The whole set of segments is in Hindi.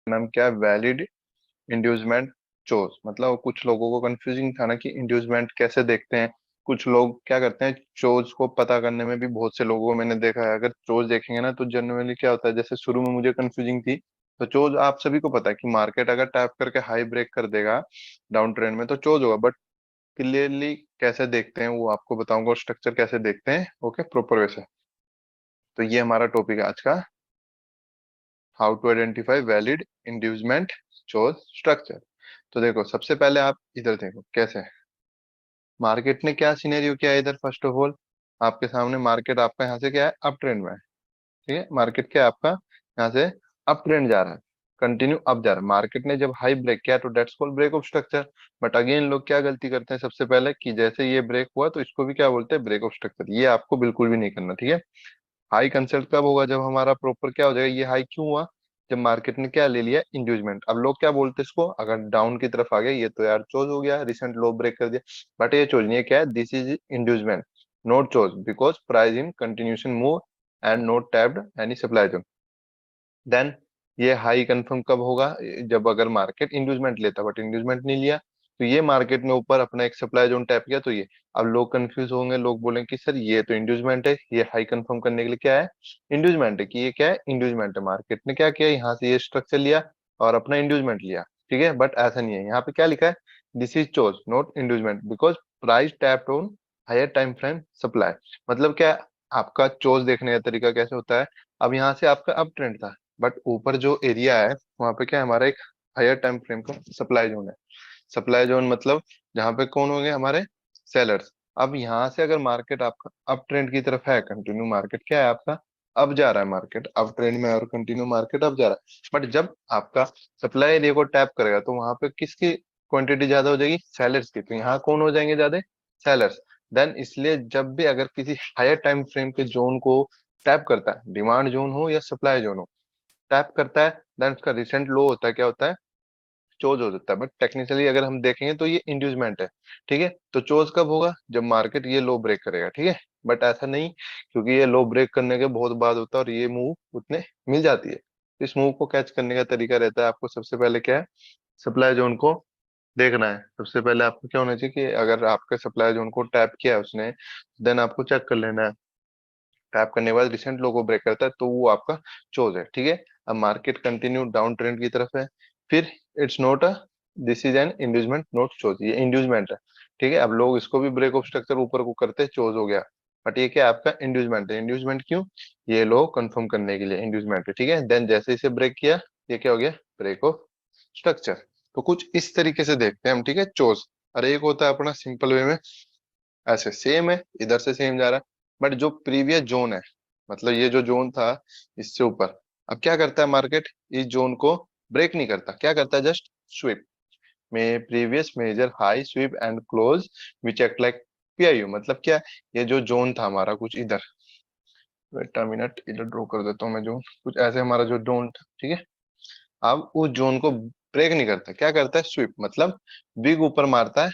नाम क्या है, वैलिड इंड्यूसमेंट चोज। मतलब कुछ लोगों को कंफ्यूजिंग था ना कि इंड्यूसमेंट कैसे देखते हैं। कुछ लोग क्या करते हैं, चोज को पता करने में भी बहुत से लोगों को मैंने देखा है, अगर चोज देखेंगे ना तो जनरली क्या होता है, जैसे शुरू में मुझे कंफ्यूजिंग थी। तो चोज आप सभी को पता है कि मार्केट अगर टैप करके हाई ब्रेक कर देगा डाउन ट्रेंड में तो चोज होगा। बट क्लियरली कैसे देखते हैं वो आपको बताऊंगा, और स्ट्रक्चर कैसे देखते हैं, ओके, प्रॉपर वे से। तो ये हमारा टॉपिक है आज का, how to identify valid inducement choch structure. तो देखो सबसे पहले आप इधर देखो कैसे मार्केट ने क्या सिनेरियो किया है इधर। फर्स्ट ऑफ ऑल आपके सामने मार्केट आपका यहाँ से क्या है, अप ट्रेंड में है। ठीक है, मार्केट क्या है आपका यहाँ से अप ट्रेंड जा रहा है, कंटिन्यू अप जा रहा है। मार्केट ने जब हाई ब्रेक किया तो that's called break of structure. But again लोग क्या गलती करते हैं सबसे पहले कि जैसे ये ब्रेक हुआ तो इसको भी क्या बोलते हैं, ब्रेक ऑफ स्ट्रक्चर। ये आपको बिल्कुल भी नहीं करना, ठीक है। हाई कंसेप्ट कब होगा, जब हमारा प्रॉपर क्या हो जाएगा, ये हाई क्यों हुआ, जब मार्केट ने क्या ले लिया, इंड्यूसमेंट। अब लोग क्या बोलते हैं इसको, अगर डाउन की तरफ आ गया ये तो यार चोज हो गया, रिसेंट लो ब्रेक कर दिया। बट ये चोज नहीं है, क्या है, this is inducement not choch, because price in continuation move and not tapped any supply zone. Then ये हाई कंफर्म कब होगा, जब अगर मार्केट इंड्यूसमेंट लेता, बट इंड्यूसमेंट नहीं लिया, तो ये मार्केट ने ऊपर अपना एक सप्लाई जोन टैप किया तो ये। अब लोग कंफ्यूज होंगे, लोग बोलेंगे कि सर ये तो इंड्यूसमेंट है, ये हाई कंफर्म करने के लिए क्या है, इंड्यूसमेंट है, कि ये क्या है, इंड्यूसमेंट है। मार्केट ने क्या किया, यहाँ से ये स्ट्रक्चर लिया और अपना इंड्यूसमेंट लिया, ठीक है। बट ऐसा नहीं है, यहाँ पे क्या लिखा है, this is choch not inducement because price tapped on higher time frame supply. मतलब क्या है, आपका चोज देखने का तरीका कैसे होता है। अब यहाँ से आपका अप ट्रेंड था, बट ऊपर जो एरिया है वहां पे क्या है, हमारा एक हायर टाइम फ्रेम का सप्लाई जोन है। सप्लाई जोन मतलब जहाँ पे कौन होंगे, हमारे सेलर्स। अब यहाँ से अगर मार्केट आपका अप ट्रेंड की तरफ है, कंटिन्यू मार्केट क्या है आपका अब जा रहा है, मार्केट अप ट्रेंड में, और कंटिन्यू मार्केट अब जा रहा है। बट जब आपका सप्लाई एरिया को टैप करेगा तो वहां पे किसकी क्वांटिटी ज्यादा हो जाएगी, सेलर्स की। तो यहाँ कौन हो जाएंगे ज्यादा, सेलर्स। देन इसलिए जब भी अगर किसी हायर टाइम फ्रेम के जोन को टैप करता है, डिमांड जोन हो या सप्लाई जोन हो, टैप करता है, देन उसका रिसेंट लो होता है, क्या होता है, चोज हो जाता है। बट टेक्निकली अगर हम देखेंगे तो ये इंड्यूसमेंट है, ठीक है। तो चोज कब होगा, जब मार्केट ये लो ब्रेक करेगा, ठीक है। बट ऐसा नहीं, क्योंकि ये लो ब्रेक करने के बहुत बाद होता है और ये मूव उतने मिल जाती है। तो इस मूव को कैच करने का तरीका रहता है, आपको सबसे पहले क्या है, सप्लाई जोन को देखना है। सबसे पहले आपको क्या होना चाहिए कि अगर आपके सप्लाई जोन को टैप किया है उसने, देन आपको चेक कर लेना है। टैप करने के बाद रिसेंट लो को ब्रेक करता है तो वो आपका चोज है, ठीक है। अब मार्केट कंटिन्यू डाउन ट्रेंड की तरफ है, फिर it's not a, this is an inducement not chose, ये इंड्यूसमेंट है, ठीक है। अब लोग इसको भी ब्रेक ऑफ स्ट्रक्चर ऊपर को करते हैं, चोज हो गया। बट ये क्या है, आपका इंड्यूसमेंट है। इंड्यूसमेंट क्यों, ये लो कंफर्म करने के लिए इंड्यूसमेंट है, ठीक है। देन जैसे इसे ब्रेक किया, ये क्या हो गया, ब्रेक ऑफ स्ट्रक्चर। तो कुछ इस तरीके से देखते हैं हम, ठीक है, चोज। और एक होता है अपना सिंपल वे में, ऐसे सेम है, इधर से सेम जा रहा है, बट जो प्रीवियस जोन है, मतलब ये जो जोन था इससे ऊपर, अब क्या करता है मार्केट, इस जोन को ब्रेक नहीं करता, क्या करता है, जस्ट स्वीप में previous major high sweep and close which act like PIU. मतलब क्या, ये जो जोन था हमारा कुछ इधर, वेट अ मिनट, इधर ड्रॉ कर देता हूँ मैं जोन, कुछ ऐसे हमारा जो जोन था, ठीक है। अब उस जोन को ब्रेक नहीं करता, क्या करता है, स्वीप मतलब बिग ऊपर मारता है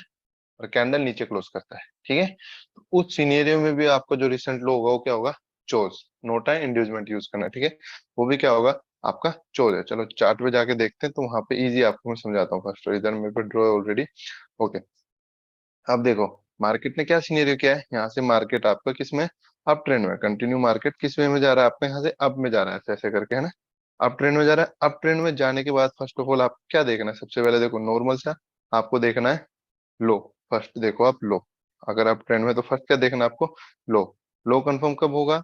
और कैंडल नीचे क्लोज करता है, ठीक है। तो उस सिनेरियो में भी आपका जो रिसेंट लो होगा वो क्या होगा, चोज। नोट है इंड्यूसमेंट यूज करना, ठीक है। वो भी क्या होगा, आपका चोज है। चलो चार्ट पे जाके देखते हैं, तो वहां पे इजी आपको मैं समझाता हूँ। फर्स्ट इधर मेरे पे ड्रॉ है ऑलरेडी, ओके। अब देखो मार्केट ने क्या सिनेरियो किया है, यहाँ से मार्केट आपका किस में, अप ट्रेंड में, कंटिन्यू मार्केट किस वे में जा रहा है, आपका यहाँ से अप में जा रहा है, ऐसे ऐसे करके, है ना। अप ट्रेंड में जा रहा है, अप ट्रेंड में जाने के बाद फर्स्ट ऑफ ऑल आप क्या देखना है, सबसे पहले देखो नॉर्मल सा आपको देखना है लो। फर्स्ट देखो आप लो, अगर आप ट्रेंड में तो फर्स्ट क्या देखना है आपको, लो। लो कंफर्म कब होगा,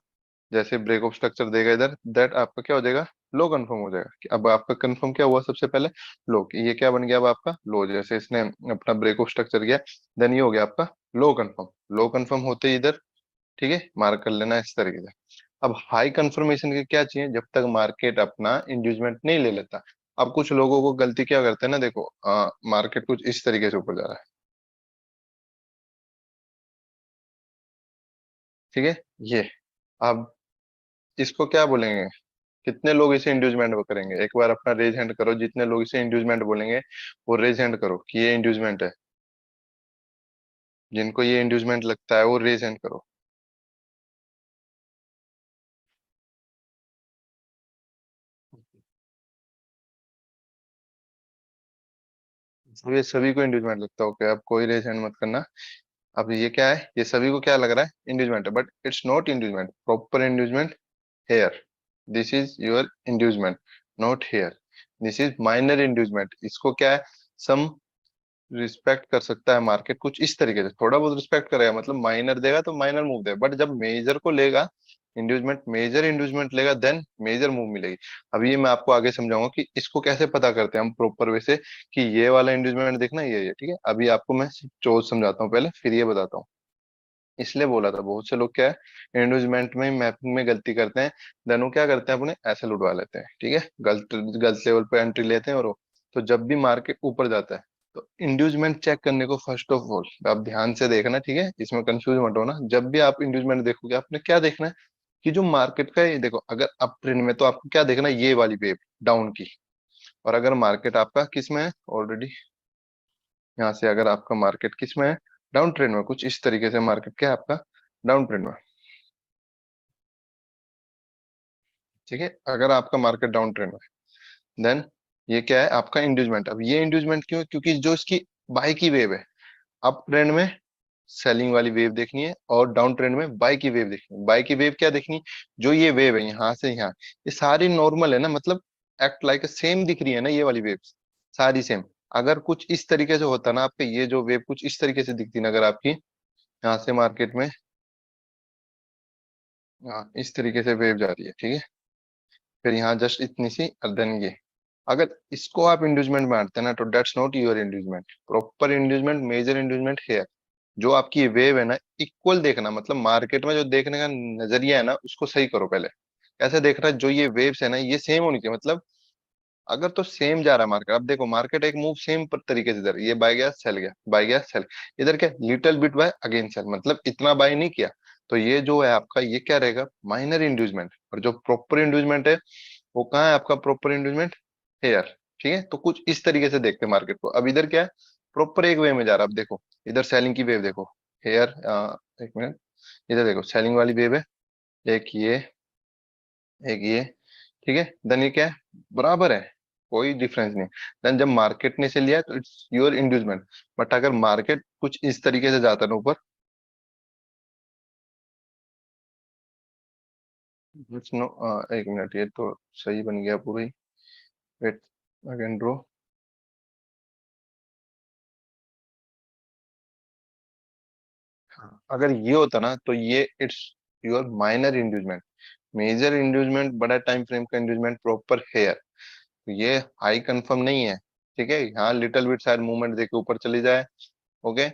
जैसे ब्रेक ऑफ स्ट्रक्चर देगा इधर, दैट आपका क्या हो जाएगा, लो कंफर्म हो जाएगा। कि अब आपका कंफर्म क्या हुआ, सबसे पहले लो, कि ये क्या बन गया अब आपका लो, जैसे इसने अपना ब्रेक ऑफ स्ट्रक्चर किया, देन ये हो गया आपका लो कंफर्म। लो कंफर्म होते ही इधर, ठीक है, मार्क कर लेना इस तरीके से। अब हाई कंफर्मेशन के क्या चाहिए, जब तक मार्केट अपना इंड्यूसमेंट नहीं ले लेता। अब कुछ लोगों को गलती क्या करते हैं ना, देखो मार्केट कुछ इस तरीके से ऊपर जा रहा है, ठीक है, ये। अब इसको क्या बोलेंगे, कितने लोग इसे इंड्यूसमेंट करेंगे, एक बार अपना रेज हैंड करो, जितने लोग इसे इंड्यूसमेंट बोलेंगे वो रेज हैंड करो कि ये इंड्यूसमेंट है। जिनको ये इंड्यूसमेंट लगता है वो रेज हैंड करो। अब ये सभी को इंड्यूसमेंट लगता है, ओके, अब कोई रेशन मत करना। अब ये क्या है, ये सभी को क्या लग रहा है, इंड्यूसमेंट है, but it's not inducement, proper inducement here, this is your inducement, not here, this is minor inducement. इसको क्या है, सम रिस्पेक्ट कर सकता है मार्केट कुछ इस तरीके से, थोड़ा बहुत रिस्पेक्ट करेगा, मतलब माइनर देगा तो माइनर मूव देगा, बट जब मेजर को लेगा, इंड्यूसमेंट मेजर इंड्यूसमेंट लेगा, देन मेजर मूव मिलेगी। अब ये मैं आपको आगे समझाऊंगा कि इसको कैसे पता करते हैं हम प्रॉपर वे से, कि ये वाला इंड्यूसमेंट देखना ये, ठीक है। अभी आपको मैं चोज समझाता हूँ पहले, फिर ये बताता हूँ। इसलिए बोला था बहुत से लोग क्या है, इंड्यूसमेंट में मैपिंग में गलती करते हैं, देन वो क्या करते हैं, अपने ऐसे लुटवा लेते हैं, ठीक है, गलत गलत लेवल पे एंट्री लेते हैं, और वो तो जब भी मार्केट ऊपर जाता है, तो इंड्यूसमेंट चेक करने को फर्स्ट ऑफ ऑल आप ध्यान से देखना, ठीक है, इसमें कंफ्यूज मत होना। जब भी आप इंड्यूसमेंट देखोगे, आपने क्या देखना है, कि जो मार्केट का, ये देखो, अगर अप ट्रेंड में तो आपको क्या देखना है, ये वाली वेव डाउन की। और अगर मार्केट आपका किस में है ऑलरेडी, यहाँ से अगर आपका मार्केट किस में है, डाउन ट्रेंड में, कुछ इस तरीके से मार्केट क्या है आपका, डाउन ट्रेंड में, ठीक है। अगर आपका मार्केट डाउन ट्रेंड में, देन ये क्या है आपका इंड्यूसमेंट। अब ये इंड्यूसमेंट क्यों है? क्योंकि जो इसकी बाई की वेव है, अप ट्रेंड में सेलिंग वाली वेव देखनी है, और डाउन ट्रेंड में बाई की वेव देखनी है। बाई की वेव क्या देखनी है, जो ये वेव है यहाँ से यहाँ, ये सारी नॉर्मल है ना, मतलब एक्ट लाइक सेम दिख रही है ना ये वाली वेव, सारी सेम। अगर कुछ इस तरीके से होता ना आपके, ये जो वेव कुछ इस तरीके से दिखती ना अगर आपकी, यहाँ से मार्केट में, हाँ इस तरीके से वेव जा रही है, ठीक है, फिर यहाँ जस्ट इतनी सी, और देन ये, अगर इसको आप इंड्यूसमेंट मानते हैं ना, तो that's not your inducement, proper inducement, major inducement है। जो आपकी वेव है ना, इक्वल देखना, मतलब मार्केट में जो देखने का नजरिया है ना, उसको सही करो पहले। कैसे देख रहा है, जो ये वेव्स है ना, ये सेम होनी चाहिए, मतलब अगर तो सेम जा रहा है मार्केट, अब देखो मार्केट एक मूव सेम तरीके से, इधर ये बाय गया सेल गया, बाय गया सेल, इधर क्या little bit buy again sell, मतलब इतना बाय नहीं किया। तो ये जो है आपका, ये क्या रहेगा, माइनर इंड्यूसमेंट। और जो प्रॉपर इंड्यूसमेंट है, वो कहाँ है आपका प्रॉपर इंड्यूसमेंट, हेयर, ठीक है। तो कुछ इस तरीके से देखते हैं मार्केट को। अब इधर क्या है, प्रॉपर एक वे में जा रहा है, अब देखो इधर सेलिंग की वेव देखो, हेयर, एक मिनट, इधर देखो सेलिंग वाली वेव है, एक ये, एक ये, ठीक है, देन ये क्या है, बराबर है, कोई डिफरेंस नहीं। देन जब मार्केट ने से लिया, तो इट्स योर इंड्यूसमेंट। बट अगर मार्केट कुछ इस तरीके से जाता है ना ऊपर, इट्स नो, एक मिनट, ये तो सही बन गया पूरी, वेट, अगेन ड्रो, अगर ये होता ना, तो ये it's your minor inducement. Major inducement, बड़ा टाइम फ्रेम का इंड्यूसमेंट, प्रॉपर हेयर, तो ये हाई कंफर्म नहीं है, ठीक है। यहाँ लिटिल बिट शायद मूवमेंट देके ऊपर चली जाए, ओके,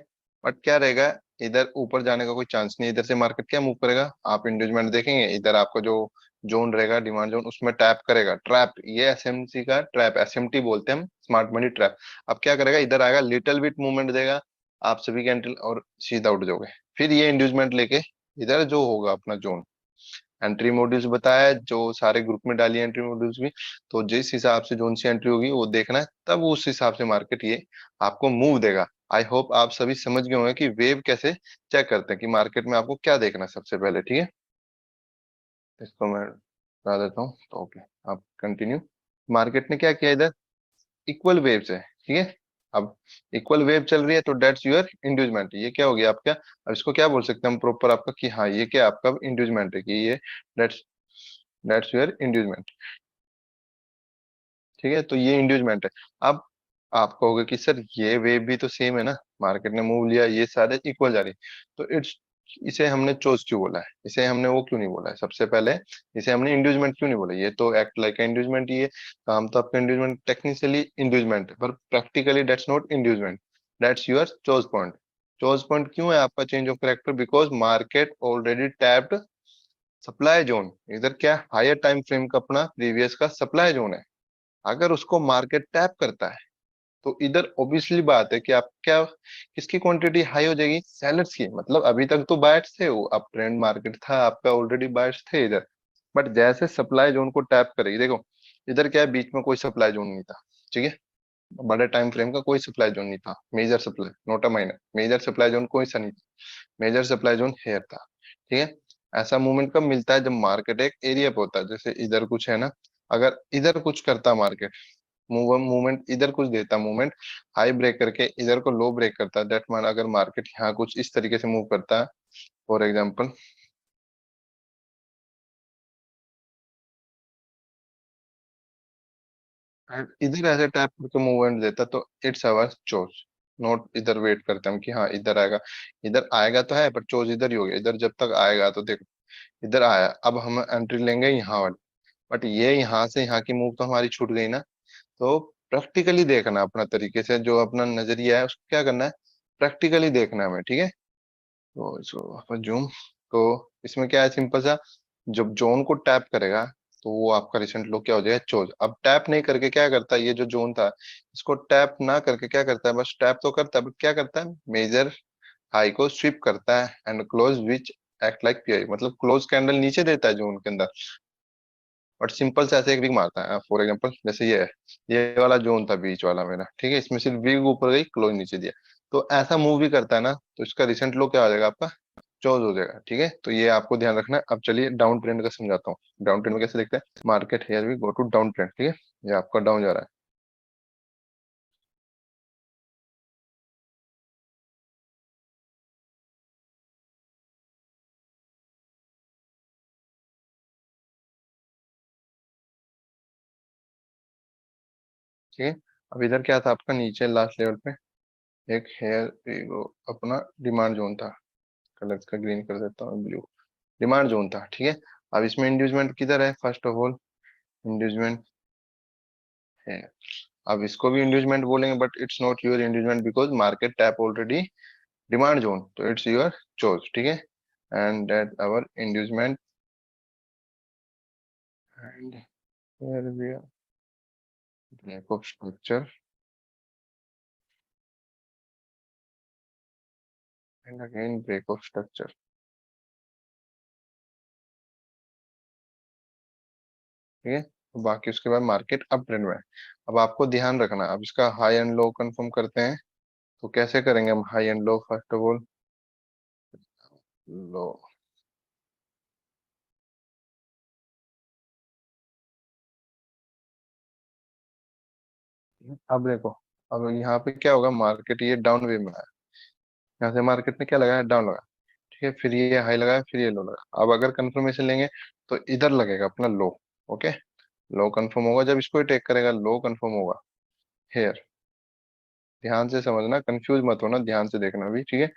बट क्या रहेगा, इधर ऊपर जाने का कोई चांस नहीं है। इधर से मार्केट क्या मूव करेगा, आप इंड्यूसमेंट देखेंगे, इधर आपका जो जोन रहेगा, डिमांड जोन, उसमें टैप करेगा, ट्रैप, ये एसएमसी का ट्रैप, एसएमटी बोलते हैं हम, स्मार्ट मनी ट्रैप। अब क्या करेगा, इधर आएगा, लिटिल बिट मूवमेंट देगा, आप सभी कैंडल और सीधा उठ जाओगे। फिर ये इंड्यूसमेंट लेके इधर जो होगा अपना जोन, एंट्री मॉड्यूल्स बताया, जो सारे ग्रुप में डाली एंट्री मॉड्यूल्स भी, तो जिस हिसाब से जोन सी एंट्री होगी वो देखना है, तब उस हिसाब से मार्केट ये आपको मूव देगा। आई होप आप सभी समझ गए होंगे कि वेव कैसे चेक करते हैं, कि मार्केट में आपको क्या देखना है सबसे पहले, ठीक है। इसको मैं बता देता हूँ, तो ओके, आप कंटिन्यू। मार्केट ने क्या किया, इधर इक्वल वेव्स है, ठीक है। अब इक्वल वेव चल रही है, तो डेट्स यूर इंड्यूसमेंट, ये क्या हो गया आपका। अब इसको क्या बोल सकते हैं हम प्रॉपर आपका, कि हाँ ये क्या आपका इंड्यूसमेंट है, कि ये डेट्स डेट्स यूर इंड्यूसमेंट, ठीक है। तो ये इंड्यूसमेंट है। अब आप कहोगे कि सर ये वेव भी तो सेम है ना, मार्केट ने मूव लिया, ये सारे इक्वल जा रही, तो इट्स, इसे हमने चोज क्यों बोला है, इसे हमने वो क्यों नहीं बोला है, सबसे पहले इसे हमने इंड्यूसमेंट क्यों नहीं बोला, ये तो एक्ट लाइक इंड्यूसमेंट, ये काम तो आपका इंड्यूसमेंट, टेक्निकली इंड्यूसमेंट है, पर practically that's not inducement, that's your choch point. Choch point क्यों है आपका change of character, because market already tapped supply zone, इधर क्या हायर टाइम फ्रेम का अपना प्रीवियस का सप्लाई जोन है। अगर उसको मार्केट टैप करता है, तो इधर ऑब्वियसली बात है कि आप क्या, किसकी क्वांटिटी हाई हो जाएगी, सेलर्स की, मतलब अभी तक तो बायर्स थे, वो अप ट्रेंड मार्केट था आपका, ऑलरेडी बायर्स थे इधर। बट जैसे सप्लाई जोन को टैप करेगी, देखो इधर क्या है, बीच में कोई सप्लाई जोन नहीं था, ठीक है, बड़े टाइम फ्रेम का कोई सप्लाई जोन नहीं था, major supply not a minor, major supply zone कोई सा नहीं था, मेजर सप्लाई जोन हेयर था, ठीक है। ऐसा मूवमेंट कब मिलता है, जब मार्केट एक एरिया पे होता है, जैसे इधर कुछ है ना, अगर इधर कुछ करता मार्केट, मूवमेंट इधर कुछ देता, मूवमेंट हाई ब्रेक करके इधर को लो ब्रेक करता है, दैट मान अगर मार्केट यहाँ कुछ इस तरीके से मूव करता है फॉर एग्जाम्पल, इधर ऐसे टैप करके मूवमेंट देता तो इट्स आवर चोज, नोट इधर वेट करते हम कि हाँ इधर आएगा, इधर आएगा तो है पर चोज इधर ही हो गया, इधर जब तक आएगा तो देखो इधर आया, अब हम एंट्री लेंगे यहाँ वाली, बट ये यहाँ से यहाँ की मूव तो हमारी छूट गई ना। तो प्रैक्टिकली देखना अपना तरीके से, जो अपना नजरिया है उसको क्या करना है, प्रैक्टिकली देखना है हमें, ठीक है। तो इसको अपन जूम, तो इसमें क्या है सिंपल सा, जब जोन को टैप करेगा तो वो आपका रिसेंट लो क्या हो जाएगा, चोज। अब टैप नहीं करके क्या करता है, ये जो जोन था इसको टैप ना करके क्या करता है, बस टैप तो करता है बट क्या करता है, मेजर हाई को स्वीप करता है and close which act like pi, मतलब क्लोज कैंडल नीचे देता है जोन के अंदर, और सिंपल से ऐसे एक विग मारता है फॉर एग्जांपल, जैसे ये है, ये वाला जोन था बीच वाला मेरा, ठीक है, इसमें सिर्फ विग ऊपर गई क्लोज नीचे दिया, तो ऐसा मूव भी करता है ना, तो इसका रिसेंट लो क्या हो जाएगा आपका, चोज हो जाएगा, ठीक है। तो ये आपको ध्यान रखना है। अब चलिए डाउन ट्रेंड का समझाता हूँ, डाउन ट्रेंड में कैसे देखते हैं, market here we go to down trend, ठीक है, ये आपका डाउन जा रहा है, ठीक है। अब इधर क्या था आपका, नीचे लास्ट लेवल पे एक हेयर वी गो अपना डिमांड जोन था, कलर का ग्रीन कर देता हूँ ब्लू, डिमांड जोन था, ठीक है। अब इसमें इंड्यूसमेंट किधर है, फर्स्ट ऑफ ऑल इंड्यूसमेंट है, अब इसको भी इंड्यूसमेंट बोलेंगे but it's not your inducement because market tap already demand zone, तो इट्स योर चोज, ठीक है। And that our inducement and here we are break of structure and again break of structure, ठीक है। तो बाकी उसके बाद मार्केट अप ट्रेंड में है। अब आपको ध्यान रखना, अब इसका हाई एंड लो कंफर्म करते हैं, तो कैसे करेंगे हम high and low, first of all low, अब देखो, अब यहाँ पे क्या होगा, मार्केट ये डाउन वे में है, यहाँ से मार्केट ने क्या लगाया, डाउन लगा, ठीक है, फिर ये हाई लगाया, फिर ये लो लगा, अब अगर कंफर्मेशन लेंगे तो इधर लगेगा अपना लो, ओके, लो कंफर्म होगा जब इसको ही टेक करेगा, लो कंफर्म होगा हेयर, ध्यान से समझना, कंफ्यूज मत होना, ध्यान से देखना भी, ठीक है।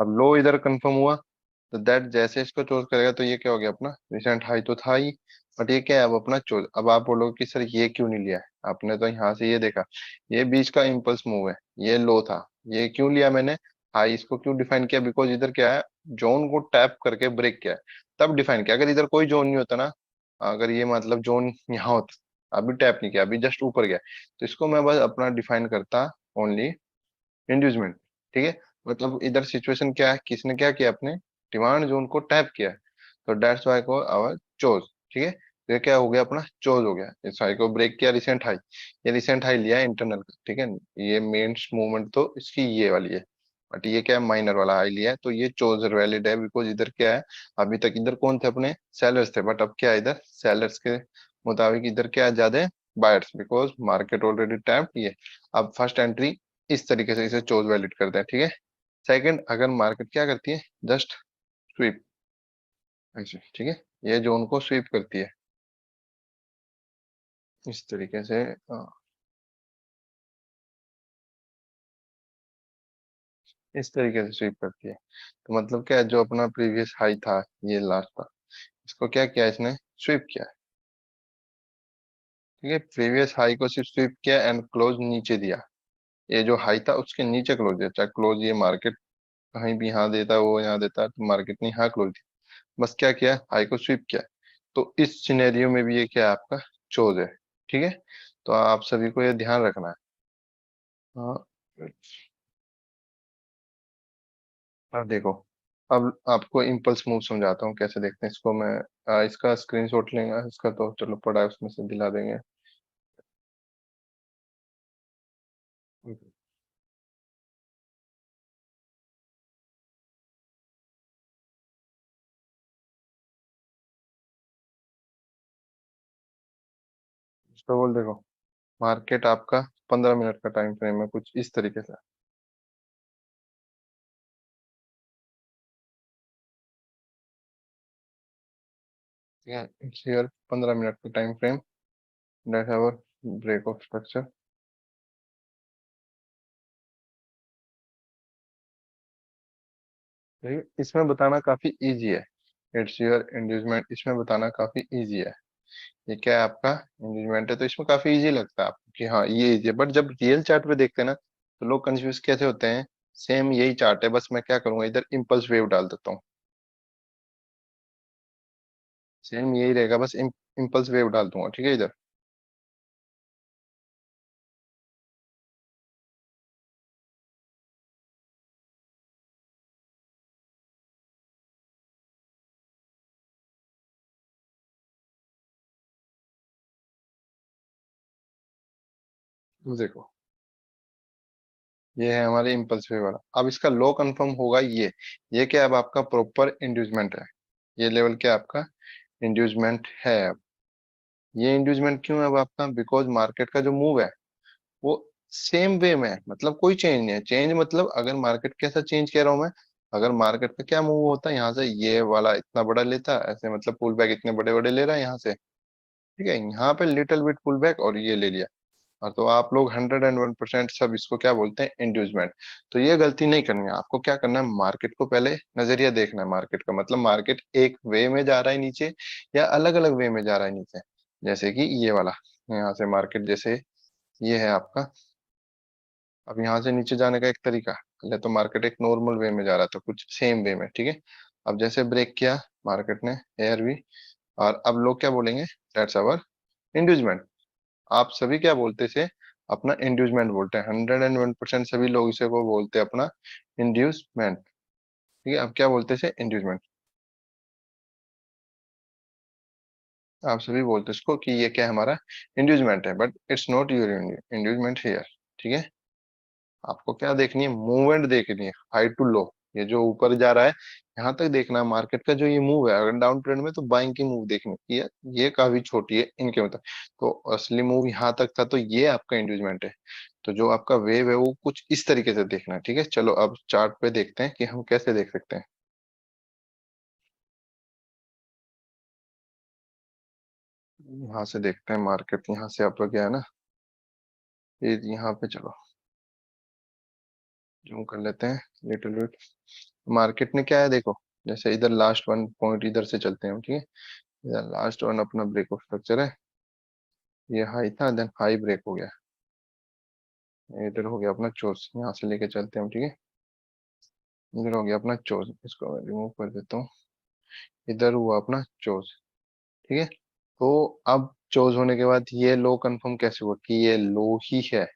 अब लो इधर कंफर्म हुआ, तो दैट जैसे इसको चूज करेगा तो ये क्या हो गया अपना रिसेंट हाई तो था ही, बट ये क्या है अब अपना चूज, अब आप बोलोगे कि सर ये क्यों नहीं लिया है आपने, तो यहाँ से ये देखा, ये बीच का इम्पल्स मूव है, ये लो था, ये क्यों लिया मैंने, हाई इसको क्यों डिफाइन किया, बिकॉज इधर क्या है, जोन को टैप करके ब्रेक किया है, तब डिफाइन किया, अगर इधर कोई जोन नहीं होता ना, अगर ये मतलब जोन यहाँ होता, अभी टैप नहीं किया, अभी जस्ट ऊपर गया, तो इसको मैं बस अपना डिफाइन करता ओनली इंड्यूसमेंट, ठीक है। मतलब इधर सिचुएशन क्या है, किसने क्या किया, अपने डिमांड जोन को टैप किया है, तो दैट्स वाई को आवर चोज, ठीक है। तो ये क्या हो गया, अपना चोज हो गया, इस हाई को ब्रेक किया, रिसेंट हाई, ये रिसेंट हाई लिया है इंटरनल का, ठीक है, ये मेन मूवमेंट तो इसकी ये वाली है, बट ये क्या है, माइनर वाला हाई लिया है, तो ये चोज वैलिड है, बिकॉज इधर क्या है, अभी तक इधर कौन थे, अपने सेलर्स थे, बट अब क्या है, इधर सेलर्स के मुताबिक इधर क्या है, ज्यादा buyers, because market already tap ये, अब फर्स्ट एंट्री इस तरीके से इसे चोज वैलिड करते हैं, ठीक है। सेकंड, अगर मार्केट क्या करती है, जस्ट स्वीप, ऐसे, ठीक है, ये जोन को स्वीप करती है इस तरीके से, इस तरीके से स्वीप करती है, तो मतलब क्या है, जो अपना प्रीवियस हाई था, ये लास्ट था, इसको क्या किया इसने, स्वीप किया, ठीक है, प्रीवियस हाई को सिर्फ स्वीप किया एंड क्लोज नीचे दिया, ये जो हाई था उसके नीचे क्लोज दिया, चाहे क्लोज ये मार्केट कहीं भी यहाँ देता है, वो यहाँ देता है, तो मार्केट ने यहाँ क्लोज दिया, बस क्या किया, हाई को स्वीप किया, तो इस सिनेरियो में भी ये क्या है, आपका चोज है, ठीक है। तो आप सभी को ये ध्यान रखना है। हाँ, अब देखो, अब आपको इम्पल्स मूव समझाता हूँ कैसे देखते हैं इसको मैं, इसका स्क्रीनशॉट लेंगे, इसका तो चलो पड़ा है उसमें से दिला देंगे, इसको बोल देखो, मार्केट आपका 15 मिनट का टाइम फ्रेम है, कुछ इस तरीके से। ठीक है, इट्स हियर 15 मिनट का time frame, that our break of structure. ठीक है, इसमें बताना काफी इजी है। इट्स योर इंड्यूसमेंट, इसमें बताना काफी इजी है। ये क्या है आपका इंड्यूसमेंट है, तो इसमें काफी इजी लगता है आपको कि हाँ ये इजी है, बट जब रियल चार्ट पे देखते हैं ना तो लोग कंफ्यूज कैसे होते हैं। सेम यही चार्ट है, बस मैं क्या करूंगा, इधर इम्पल्स वेव डाल देता हूँ। सेम यही रहेगा, बस इम्पल्स वेव डाल दूंगा, ठीक है इधर। देखो, ये है हमारे इम्पल्स वेव वाला। अब इसका लो कंफर्म होगा ये क्या, अब आपका प्रॉपर इंड्यूसमेंट है। ये लेवल क्या आपका इंड्यूसमेंट है। अब ये इंड्यूसमेंट क्यों है अब आपका, बिकॉज मार्केट का जो मूव है वो सेम वे में है, मतलब कोई चेंज नहीं है। चेंज मतलब अगर मार्केट कैसा चेंज कह रहा हूं मैं, अगर मार्केट का क्या मूव होता है, यहाँ से ये वाला इतना बड़ा लेता ऐसे, मतलब पुल बैक इतने बड़े बड़े ले रहा है यहाँ से, ठीक है, यहाँ पे लिटिल बिट पुल बैक और ये ले लिया। और तो आप लोग 101% सब इसको क्या बोलते हैं, इंड्यूसमेंट। तो ये गलती नहीं करनी है आपको, क्या करना है, मार्केट को पहले नजरिया देखना है। मार्केट का मतलब मार्केट एक वे में जा रहा है नीचे या अलग अलग वे में जा रहा है नीचे। जैसे कि ये वाला, यहाँ से मार्केट जैसे ये है आपका, अब यहाँ से नीचे जाने का एक तरीका, पहले तो मार्केट एक नॉर्मल वे में जा रहा था कुछ सेम वे में, ठीक है। अब जैसे ब्रेक किया मार्केट ने, एयर भी, और अब लोग क्या बोलेंगे, दैट्स अवर इंड्यूसमेंट। आप सभी क्या बोलते थे, अपना इंड्यूसमेंट बोलते हैं। 101% सभी लोग इसे को बोलते हैं अपना इंड्यूसमेंट। ठीक है, अब क्या बोलते थे, इंड्यूसमेंट। आप सभी बोलते इसको कि ये क्या है, हमारा इंड्यूसमेंट है, but it's not your inducement here. ठीक है, आपको क्या देखनी है, मूवमेंट देखनी है, हाई टू लो। ये जो ऊपर जा रहा है यहाँ तक देखना है मार्केट का जो ये मूव है। अगर डाउन ट्रेंड में तो बाइंग की मूव देखनी है, ये काफी छोटी है इनके मतलब। तो असली मूव यहाँ तक था, तो ये आपका इंड्यूसमेंट है। तो जो आपका वेव है वो कुछ इस तरीके से देखना है, ठीक है। चलो अब चार्ट पे देखते हैं कि हम कैसे देख सकते हैं। यहाँ से देखते हैं मार्केट, यहाँ से आपका क्या है ना, ये यहाँ पे चलो जूम कर लेते हैं लिटिल बिट। मार्केट ने क्या है देखो, जैसे इधर लास्ट वन पॉइंट इधर से चलते हैं हम, ठीक है। इधर लास्ट वन अपना ब्रेक ऑफ स्ट्रक्चर है, ये हाई था, देन हाई ब्रेक हो गया, इधर हो गया अपना चोस, यहाँ से लेके चलते हैं हम, ठीक है। इधर हो गया अपना चोस, इसको मैं रिमूव कर देता हूँ। इधर हुआ अपना चोस, ठीक है। तो अब चोज होने के बाद ये लो कंफर्म कैसे हुआ कि ये लो ही है।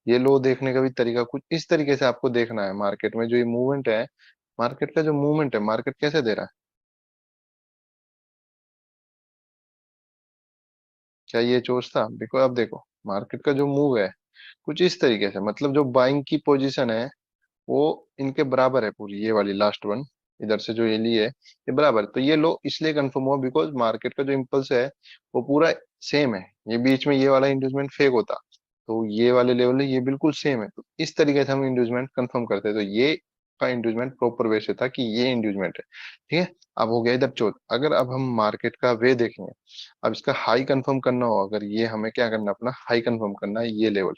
ये लो देखने का भी तरीका कुछ इस तरीके से आपको देखना है। मार्केट में जो ये मूवमेंट है, मार्केट का जो मूवमेंट है, मार्केट कैसे दे रहा है, क्या ये चोज था, देखो अब देखो मार्केट का जो मूव है कुछ इस तरीके से, मतलब जो बाइंग की पोजीशन है वो इनके बराबर है पूरी, ये वाली लास्ट वन इधर से जो ये ली है ये बराबर। तो ये लो इसलिए कंफर्म हुआ बिकॉज मार्केट का जो इम्पल्स है वो पूरा सेम है। ये बीच में ये वाला इंड्यूसमेंट फेक होता, तो ये वाले लेवल है ये बिल्कुल सेम है। तो इस तरीके से हम इंड्यूसमेंट कंफर्म करते हैं। तो ये का इंड्यूसमेंट प्रॉपर वे से था कि ये इंड्यूसमेंट है, ठीक है। अब हो गया इधर चौथ, अगर अब हम मार्केट का वे देखेंगे, अब इसका हाई कंफर्म करना हो, अगर ये हमें क्या करना है, अपना हाई कंफर्म करना है ये लेवल,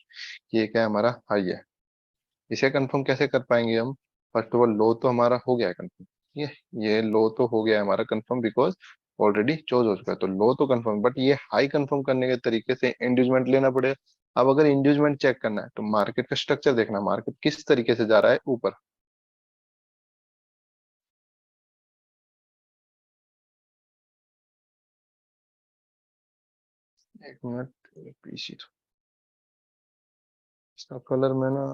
ये क्या है, हमारा हाई है। इसे कंफर्म कैसे कर पाएंगे हम, फर्स्ट ऑफ ऑल लो तो हमारा हो गया है कंफर्म, ठीक है। ये लो तो हो गया है हमारा कंफर्म बिकॉज ऑलरेडी चोज हो चुका है, तो लो तो कंफर्म, बट ये हाई कंफर्म करने के तरीके से इंड्यूसमेंट लेना पड़ेगा। अब अगर इंड्यूसमेंट चेक करना है तो मार्केट का स्ट्रक्चर देखना, मार्केट किस तरीके से जा रहा है ऊपर। एक मिनट, पीसी इसका कलर में ना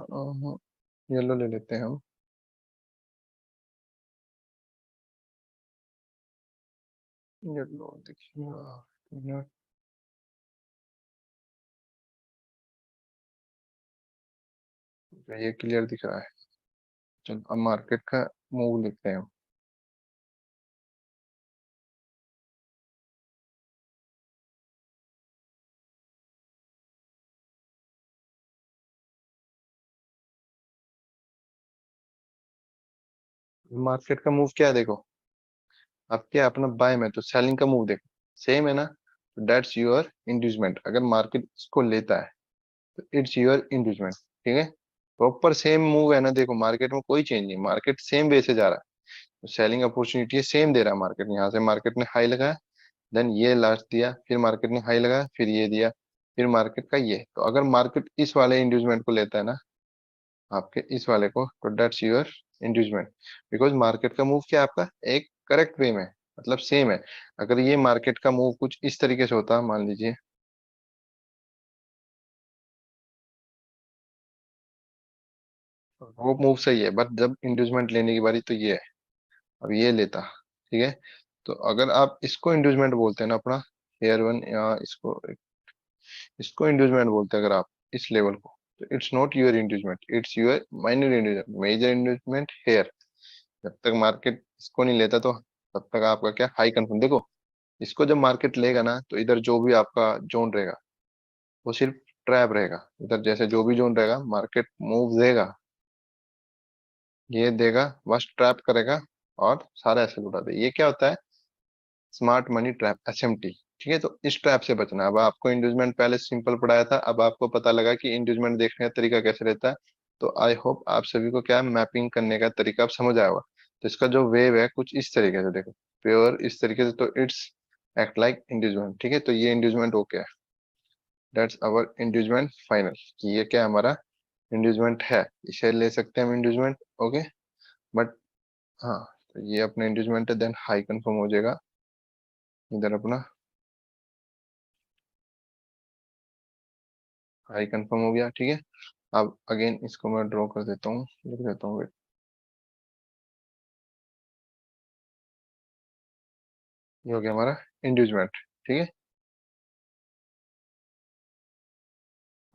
येलो ले लेते हैं हम। येलो देखिए, ये क्लियर दिख रहा है। चलो अब मार्केट का मूव लिखते हैं हम। मार्केट का मूव क्या है देखो, अब क्या है, अपना बाय में तो सेलिंग का मूव देखो सेम है ना, तो दैट्स योर इंड्यूसमेंट। अगर मार्केट इसको लेता है तो इट्स योर इंड्यूसमेंट। ठीक है, प्रॉपर सेम मूव है ना, देखो मार्केट में कोई चेंज नहीं, मार्केट सेम वे से जा रहा है, तो सेलिंग अपॉर्चुनिटी सेम दे रहा है मार्केट। यहाँ से मार्केट ने हाई लगाया, देन ये लास्ट दिया, फिर मार्केट ने हाई लगाया, फिर ये दिया, फिर मार्केट का ये। तो अगर मार्केट इस वाले इंड्यूसमेंट को लेता है ना, आपके इस वाले को, तो that's your inducement. Because market का मूव क्या है आपका एक करेक्ट वे में, मतलब सेम है। अगर ये मार्केट का मूव कुछ इस तरीके से होता, मान लीजिए वो मूव सही है, बट जब इंड्यूसमेंट लेने की बारी तो ये है, अब ये लेता। ठीक है, तो अगर आप इसको इंड्यूसमेंट बोलते हैं ना अपना, हेयर वन, या इसको इंड्यूसमेंट बोलते हैं अगर आप इस लेवल को, तो it's not your inducement, it's your minor inducement. Major inducement here. जब तक मार्केट इसको नहीं लेता तो तब तक आपका क्या हाई कंफर्म। देखो इसको जब मार्केट लेगा ना, तो इधर जो भी आपका जोन रहेगा वो सिर्फ ट्रैप रहेगा। इधर जैसे जो भी जोन रहेगा, मार्केट मूव देगा, ये देगा, बस ट्रैप करेगा और सारा एसेट उड़ा दे। ये क्या होता है, स्मार्ट मनी ट्रैप, एसएमटी। ठीक है, तो इस ट्रैप से बचना है। अब आपको इंड्यूसमेंट पहले सिंपल पढ़ाया था, अब आपको पता लगा कि इंड्यूसमेंट देखने का तरीका कैसे रहता है। तो आई होप आप सभी को क्या मैपिंग करने का तरीका आप समझ आया होगा। तो इसका जो वेव है कुछ इस तरीके से देखो, प्योर इस तरीके से, तो इट्स एक्ट लाइक इंड्यूसमेंट। ठीक है, तो ये इंड्यूसमेंट हो गया, दैट्स आवर इंड्यूसमेंट फाइनल, कि ये क्या हमारा इंड्यूसमेंट है, इसे ले सकते हैं हम इंड्यूसमेंट। ओके, बट हाँ, तो ये अपना इंड्यूसमेंट है, देन हाई कंफर्म हो जाएगा इधर अपना, हाई कंफर्म हो गया। ठीक है, अब अगेन इसको मैं ड्रॉ कर देता हूँ, लिख देता हूँ, wait, ये हो गया हमारा इंड्यूसमेंट। ठीक है,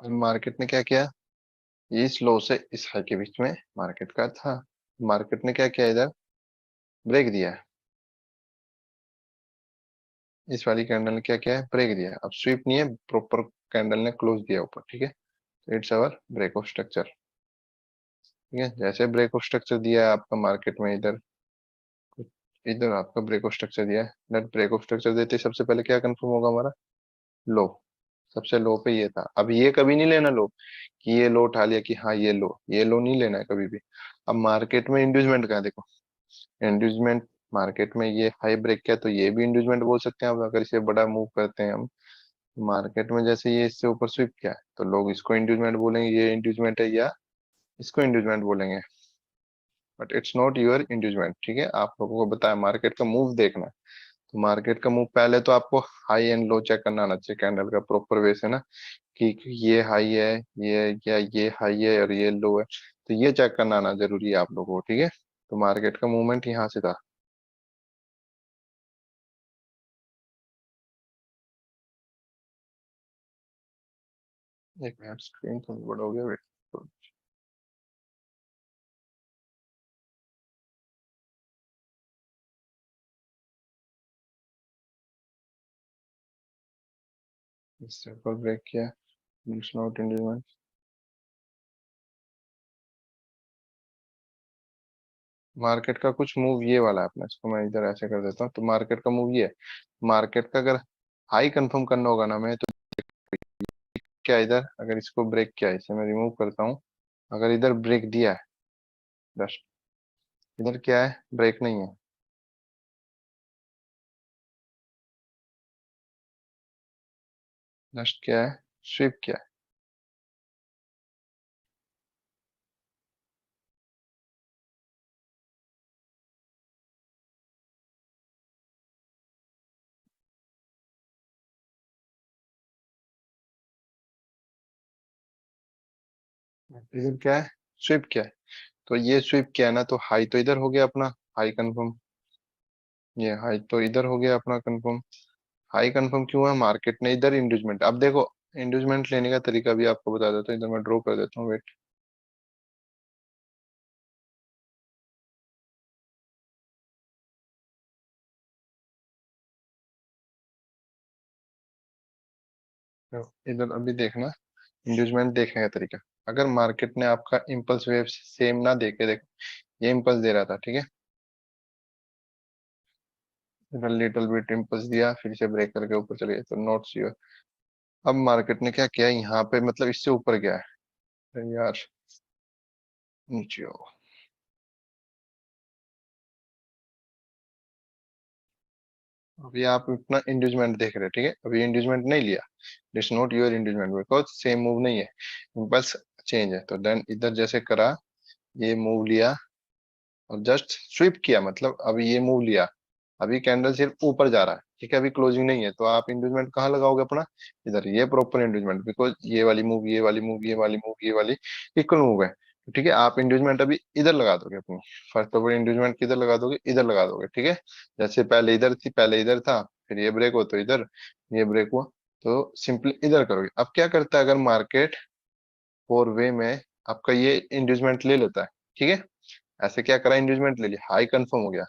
अब मार्केट ने क्या किया, इस लो से इस हाई के बीच में मार्केट का था, मार्केट ने क्या किया, इधर ब्रेक दिया है, इस वाली कैंडल ने क्या किया है, ब्रेक दिया है। अब स्वीप नहीं है, प्रॉपर कैंडल ने क्लोज दिया ऊपर। ठीक है, तो it's our break of structure. ठीक है, जैसे ब्रेक ऑफ स्ट्रक्चर दिया है आपका मार्केट में, इधर इधर आपका ब्रेक ऑफ स्ट्रक्चर दिया है, नेट ब्रेक ऑफ स्ट्रक्चर देते ही सबसे पहले क्या कंफर्म होगा हमारा, लो। सबसे लो पे ये था, अब ये कभी नहीं लेना लो, कि ये लो उठा लिया कि हाँ ये लो नहीं लेना है कभी भी। अब मार्केट में इंड्यूसमेंट का है देखो, इंड्यूसमेंट मार्केट में ये हाई ब्रेक किया, तो ये भी इंड्यूसमेंट बोल सकते हैं। अब अगर इसे बड़ा मूव करते हैं हम, मार्केट में जैसे ये इससे ऊपर स्विप किया है, तो लोग इसको इंड्यूसमेंट बोलेंगे, ये इंड्यूसमेंट है, या इसको इंड्यूसमेंट बोलेंगे, but it's not your inducement. ठीक है, आप लोगों को बताया मार्केट का मूव देखना है। तो मार्केट का मूव पहले तो आपको हाई एंड लो चेक करना आना चाहिए कैंडल का प्रॉपर वे से ना, कि ये हाई है, ये या ये हाई है और ये लो है, तो ये चेक करना आना जरूरी है आप लोगों को। ठीक है, तो मार्केट का मूवमेंट यहाँ से था। एक मिनट, स्क्रीन थोड़ा बड़ा हो गया, वेट। तो इससे ऊपर ब्रेक किया, नॉट इंडियन। मार्केट का कुछ मूव ये वाला है अपना, इसको मैं इधर ऐसे कर देता हूँ। तो मार्केट का मूव ये है, मार्केट का अगर हाई कंफर्म करना होगा ना मैं, तो क्या इधर अगर इसको ब्रेक किया है, इसे मैं रिमूव करता हूँ, अगर इधर ब्रेक दिया है जस्ट, इधर क्या है, ब्रेक नहीं है, जस्ट क्या है, स्विप किया है, इधर क्या है, स्विप किया है। तो ये स्विप किया है ना, तो हाई तो इधर हो गया अपना, हाई कंफर्म, ये हाई तो इधर हो गया अपना कंफर्म। हाई कंफर्म क्यों है, मार्केट ने इधर इंड्यूसमेंट, अब देखो इंड्यूसमेंट लेने का तरीका भी आपको बता देता हूँ, इधर मैं ड्रॉ कर देता हूँ, वेट। इधर अभी देखना, इंड्यूसमेंट देखने का तरीका, अगर मार्केट ने आपका इम्पल्स वेव सेम ना देके, देखो ये इम्पल्स दे रहा था, ठीक है, इधर लिटिल बिट इम्पल्स दिया, फिर से ब्रेक करके ऊपर चले गए, तो नॉट श्योर। अब मार्केट ने क्या किया यहाँ पे, मतलब इससे ऊपर गया है। अरे यार, नीचे आओ। अभी आप अपना इंड्यूसमेंट देख रहे हैं, ठीक है, अभी इंड्यूसमेंट नहीं लिया। It's not your inducement because same move नहीं है, इम्पल्स चेंज है। तो देन इधर जैसे करा, ये मूव लिया और जस्ट स्विप किया, मतलब अभी ये मूव लिया, अभी कैंडल सिर्फ ऊपर जा रहा है, ठीक है, अभी क्लोजिंग नहीं है, तो आप इंड्यूसमेंट कहाँ लगाओगे अपना? इधर, ये प्रॉपर इंड्यूसमेंट, बिकॉज ये वाली मूव, ये वाली मूव, ये वाली मूव, ये वाली इक्वल मूव है, तो ठीक है, आप इंड्यूसमेंट अभी इधर लगा दोगे अपनी। फर्स्ट ऑफ ऑल इंड्यूसमेंट किधर लगा दोगे? इधर लगा दोगे, ठीक है। जैसे पहले इधर थी, पहले इधर था, फिर ये ब्रेक हो तो इधर, ये ब्रेक हुआ, तो सिंपली इधर करोगे। अब क्या करता है, अगर मार्केट फोर वे में आपका ये इंड्यूसमेंट ले लेता है, ठीक है, ऐसे क्या करा, इंड्यूसमेंट ले लिया, हाई कंफर्म हो गया,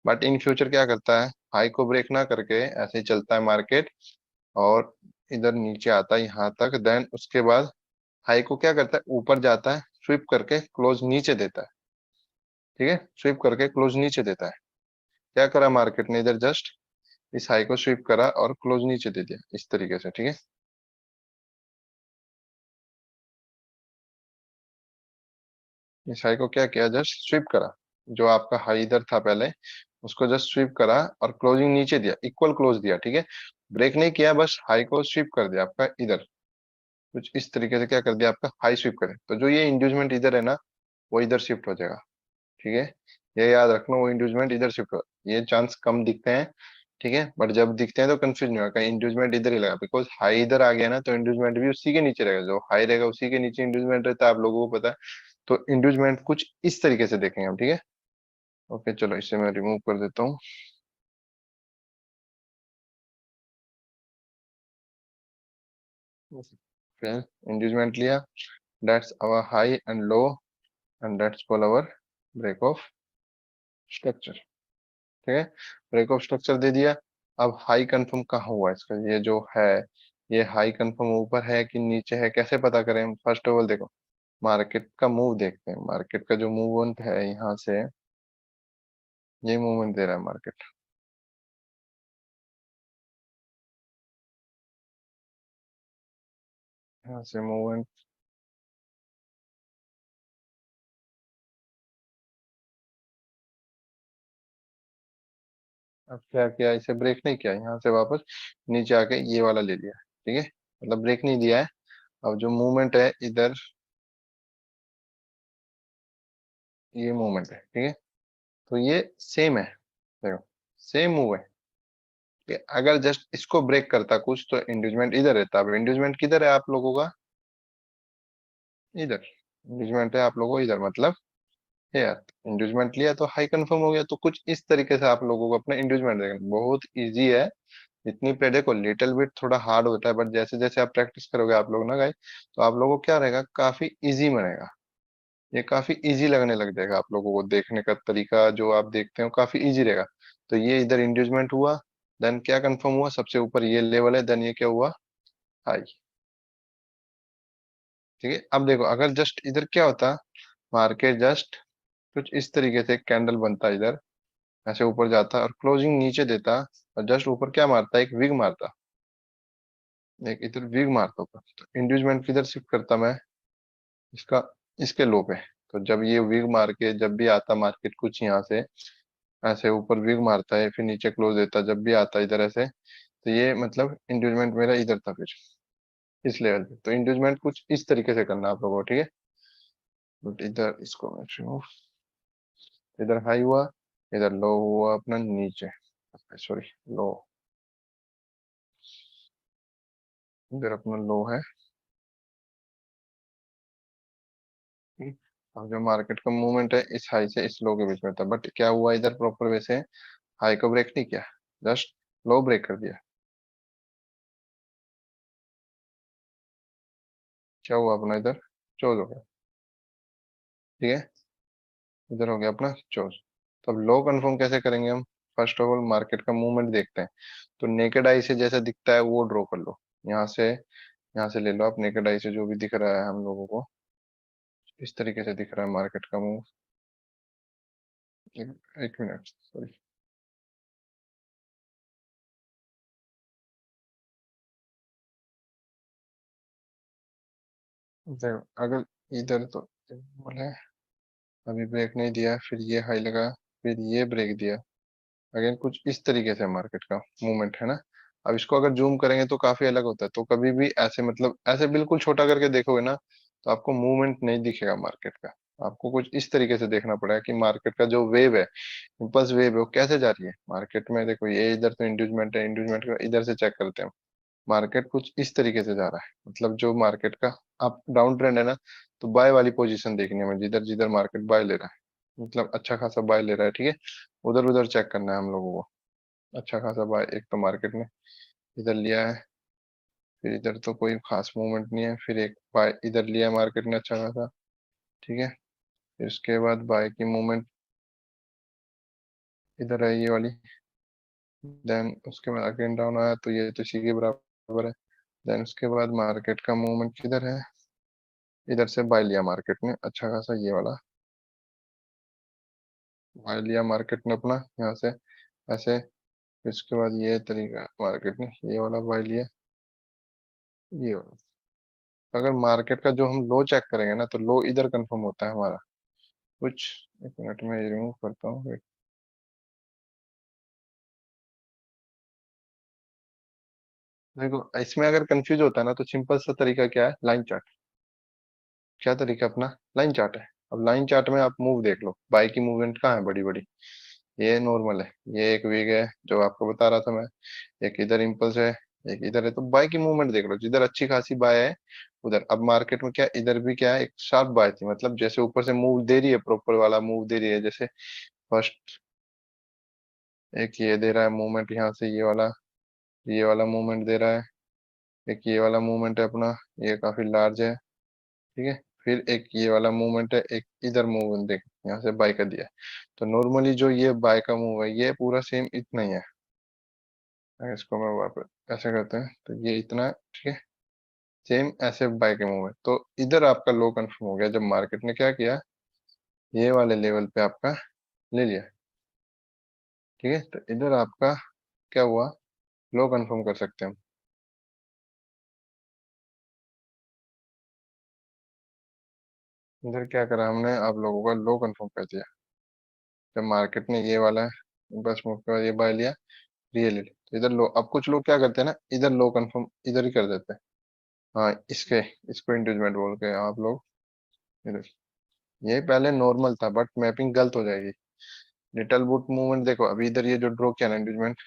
बट इन फ्यूचर क्या करता है, हाई को ब्रेक ना करके ऐसे ही चलता है मार्केट, और इधर नीचे आता है यहाँ तक, देन उसके बाद हाई को क्या करता है, ऊपर जाता है, स्विप करके क्लोज नीचे देता है, ठीक है, स्विप करके क्लोज नीचे देता है। क्या करा मार्केट ने, इधर जस्ट इस हाई को स्विप करा और क्लोज नीचे दे दिया इस तरीके से, ठीक है। इस हाई को क्या किया, जस्ट स्विप करा, जो आपका हाई इधर था पहले, उसको जस्ट स्वीप करा और क्लोजिंग नीचे दिया, इक्वल क्लोज दिया, ठीक है, ब्रेक नहीं किया, बस हाई को स्वीप कर दिया आपका इधर, कुछ इस तरीके से क्या कर दिया आपका, हाई स्वीप करे, तो जो ये इंड्यूसमेंट इधर है ना, वो इधर शिफ्ट हो जाएगा, ठीक है। ये याद रखना, वो इंड्यूसमेंट इधर शिफ्ट हो, ये चांस कम दिखते हैं, ठीक है, बट जब दिखते हैं तो कंफ्यूज नहीं होगा, इंड्यूसमेंट इधर ही लगा, बिकॉज हाई इधर आ गया ना, तो इंड्यूसमेंट भी उसी के नीचे रहेगा, जो हाई रहेगा उसी के नीचे इंड्यूसमेंट रहता है, आप लोगों को पता है। तो इंड्यूसमेंट कुछ इस तरीके से देखेंगे हम, ठीक है। ओके चलो, इसे मैं रिमूव कर देता हूँ। फिर इंड्यूसमेंट लिया, that's our high and low, and that's called our break of structure, ठीक है, ब्रेक ऑफ स्ट्रक्चर दे दिया। अब हाई कंफर्म कहाँ हुआ इसका, ये जो है, ये हाई कंफर्म ऊपर है कि नीचे है, कैसे पता करें हम? फर्स्ट ऑफ ऑल देखो, मार्केट का मूव देखते हैं, मार्केट का जो मूवमेंट है यहाँ से, ये मूवमेंट दे रहा है मार्केट, यहाँ से मूवमेंट। अब क्या किया, इसे ब्रेक नहीं किया, यहाँ से वापस नीचे आके ये वाला ले लिया, ठीक है, मतलब ब्रेक नहीं दिया है। अब जो मूवमेंट है इधर, ये मूवमेंट है, ठीक है, तो ये सेम है, देखो, सेम मूव है, कि अगर जस्ट इसको ब्रेक करता कुछ, तो इंड्यूसमेंट इधर रहता। अब इंड्यूसमेंट किधर है आप लोगों का? इधर इंड्यूसमेंट है आप लोगों को इधर, मतलब है यार, इंड्यूसमेंट लिया तो हाई कंफर्म हो गया, तो कुछ इस तरीके से आप लोगों को अपना इंड्यूसमेंट देखना, बहुत इजी है। इतनी पे देखो, लिटिल बिट थोड़ा हार्ड होता है, बट जैसे जैसे आप प्रैक्टिस करोगे आप लोग ना गाइस, तो आप लोगों को क्या रहेगा, काफी इजी बनेगा, ये काफी इजी लगने लग जाएगा आप लोगों को, देखने का तरीका जो आप देखते हो काफी इजी रहेगा। तो ये इधर इंड्यूसमेंट हुआ, देन क्या कंफर्म हुआ, सबसे ऊपर ये लेवल है, देन ये क्या हुआ, हाई, ठीक है। अब देखो, अगर जस्ट इधर क्या होता, मार्केट जस्ट कुछ इस तरीके से कैंडल बनता इधर, ऐसे ऊपर जाता और क्लोजिंग नीचे देता, और जस्ट ऊपर क्या मारता, एक विग मारता, एक इधर विग मारता ऊपर, तो इंड्यूसमेंट किधर शिफ्ट करता मैं, इसका, इसके लो पे। तो जब ये विग मार के जब भी आता मार्केट कुछ यहाँ से ऐसे ऊपर विग मारता है, फिर नीचे क्लोज देता, जब भी आता इधर ऐसे, तो ये मतलब इंड्यूसमेंट मेरा इधर था फिर, इस लेवल पे। तो इंड्यूसमेंट कुछ इस तरीके से करना आप लोगों को, ठीक है। बट इधर इसको मैं, इधर हाई हुआ, इधर लो हुआ अपना नीचे, सॉरी, लो, इधर अपना लो है, ठीक है? अब जो मार्केट का मूवमेंट है इस हाई से इस लो के बीच में था, बट क्या हुआ इधर, प्रॉपर वैसे हाई को ब्रेक नहीं किया, जस्ट लो ब्रेक कर दिया। क्या हुआ अपना इधर, चोज हो गया, ठीक है, इधर हो गया अपना चोज। तो अब लो कंफर्म कैसे करेंगे हम? फर्स्ट ऑफ ऑल मार्केट का मूवमेंट देखते हैं, तो नेकेड आई से जैसा दिखता है वो ड्रॉ कर लो, यहाँ से ले लो आप, नेकेड आई से जो भी दिख रहा है हम लोगों को, इस तरीके से दिख रहा है मार्केट का मूव। एक, एक मिनट, सॉरी, देखो अगर इधर तो बोले अभी ब्रेक नहीं दिया, फिर ये हाई लगा, फिर ये ब्रेक दिया, अगेन कुछ इस तरीके से मार्केट का मूवमेंट है ना। अब इसको अगर जूम करेंगे तो काफी अलग होता है, तो कभी भी ऐसे मतलब ऐसे बिल्कुल छोटा करके देखोगे ना, तो आपको मूवमेंट नहीं दिखेगा मार्केट का। आपको कुछ इस तरीके से देखना पड़ेगा कि मार्केट का जो वेव है, इम्पल्स वेव है, वो कैसे जा रही है मार्केट में। देखो ये इधर तो इंड्यूसमेंट है, इंड्यूसमेंट का इधर से चेक करते हैं। मार्केट कुछ इस तरीके से जा रहा है, मतलब जो मार्केट का अप डाउन ट्रेंड है ना, तो बाय वाली पोजीशन देखनी है हमें, जिधर जिधर मार्केट बाय ले रहा है, मतलब अच्छा खासा बाय ले रहा है, ठीक है। उधर उधर चेक करना है हम लोगों को। अच्छा खासा बाय एक तो मार्केट ने इधर लिया है, फिर इधर तो कोई खास मूवमेंट नहीं है, फिर एक बाय इधर लिया मार्केट ने अच्छा खासा, ठीक है। फिर उसके बाद बाय की मूवमेंट इधर है ये वाली, देन उसके बाद अगेन डाउन आया, तो ये तो इसी के बराबर है। देन उसके बाद मार्केट का मूवमेंट किधर है, इधर से बाय लिया मार्केट ने अच्छा खासा ये वाला, बाय लिया मार्केट ने अपना यहाँ से ऐसे। फिर उसके बाद ये तरीका मार्केट ने ये वाला बाय लिया, ये वाला। अगर मार्केट का जो हम लो चेक करेंगे ना, तो लो इधर कंफर्म होता है हमारा कुछ। एक मिनट में ये रिमूव करता हूँ, wait। देखो इसमें अगर कंफ्यूज होता है ना, तो सिंपल सा तरीका क्या है, लाइन चार्ट। क्या तरीका अपना, लाइन चार्ट है। अब लाइन चार्ट में आप मूव देख लो, बाई की मूवमेंट कहाँ है बड़ी बड़ी, ये नॉर्मल है, ये एक वीक है जो आपको बता रहा था मैं, एक इधर इम्पल्स है, एक इधर है। तो बाय की मूवमेंट देख लो, जिधर अच्छी खासी बाय है उधर। अब मार्केट में क्या इधर भी क्या है, एक शार्प बाय थी, मतलब जैसे ऊपर से मूव दे रही है, प्रॉपर वाला मूव दे रही है, जैसे फर्स्ट एक ये दे रहा है मूवमेंट यहाँ से, ये वाला मूवमेंट दे रहा है, एक ये वाला मूवमेंट है अपना, ये काफी लार्ज है, ठीक है। फिर एक ये वाला मूवमेंट है, एक इधर मूवमेंट देख यहाँ से बाय का दिया है। तो नॉर्मली जो ये बाय का मूव है, ये पूरा सेम इतना ही है। अगर इसको मैं वापस ऐसे करते हैं तो ये इतना है, ठीक है। सेम ऐसे बाय के मूव है, तो इधर आपका लो कंफर्म हो गया जब मार्केट ने क्या किया, ये वाले लेवल पे आपका ले लिया, ठीक है। तो इधर आपका क्या हुआ, लो कंफर्म कर सकते हैं हम। इधर क्या करा हमने, आप लोगों का लो कंफर्म कर दिया, जब मार्केट ने ये वाला बस मूव के बाद ये बाय लिया, ये ले लिया, तो इधर लो। अब कुछ लोग क्या करते हैं ना, इधर लो कंफर्म इधर ही कर देते हैं। हाँ इसके, इसको इंड्यूसमेंट बोल के आप लोग इधर, ये पहले नॉर्मल था बट मैपिंग गलत हो जाएगी। लिटल बुट मूवमेंट देखो, अभी इधर ये जो ड्रॉ किया ना इंड्यूसमेंट,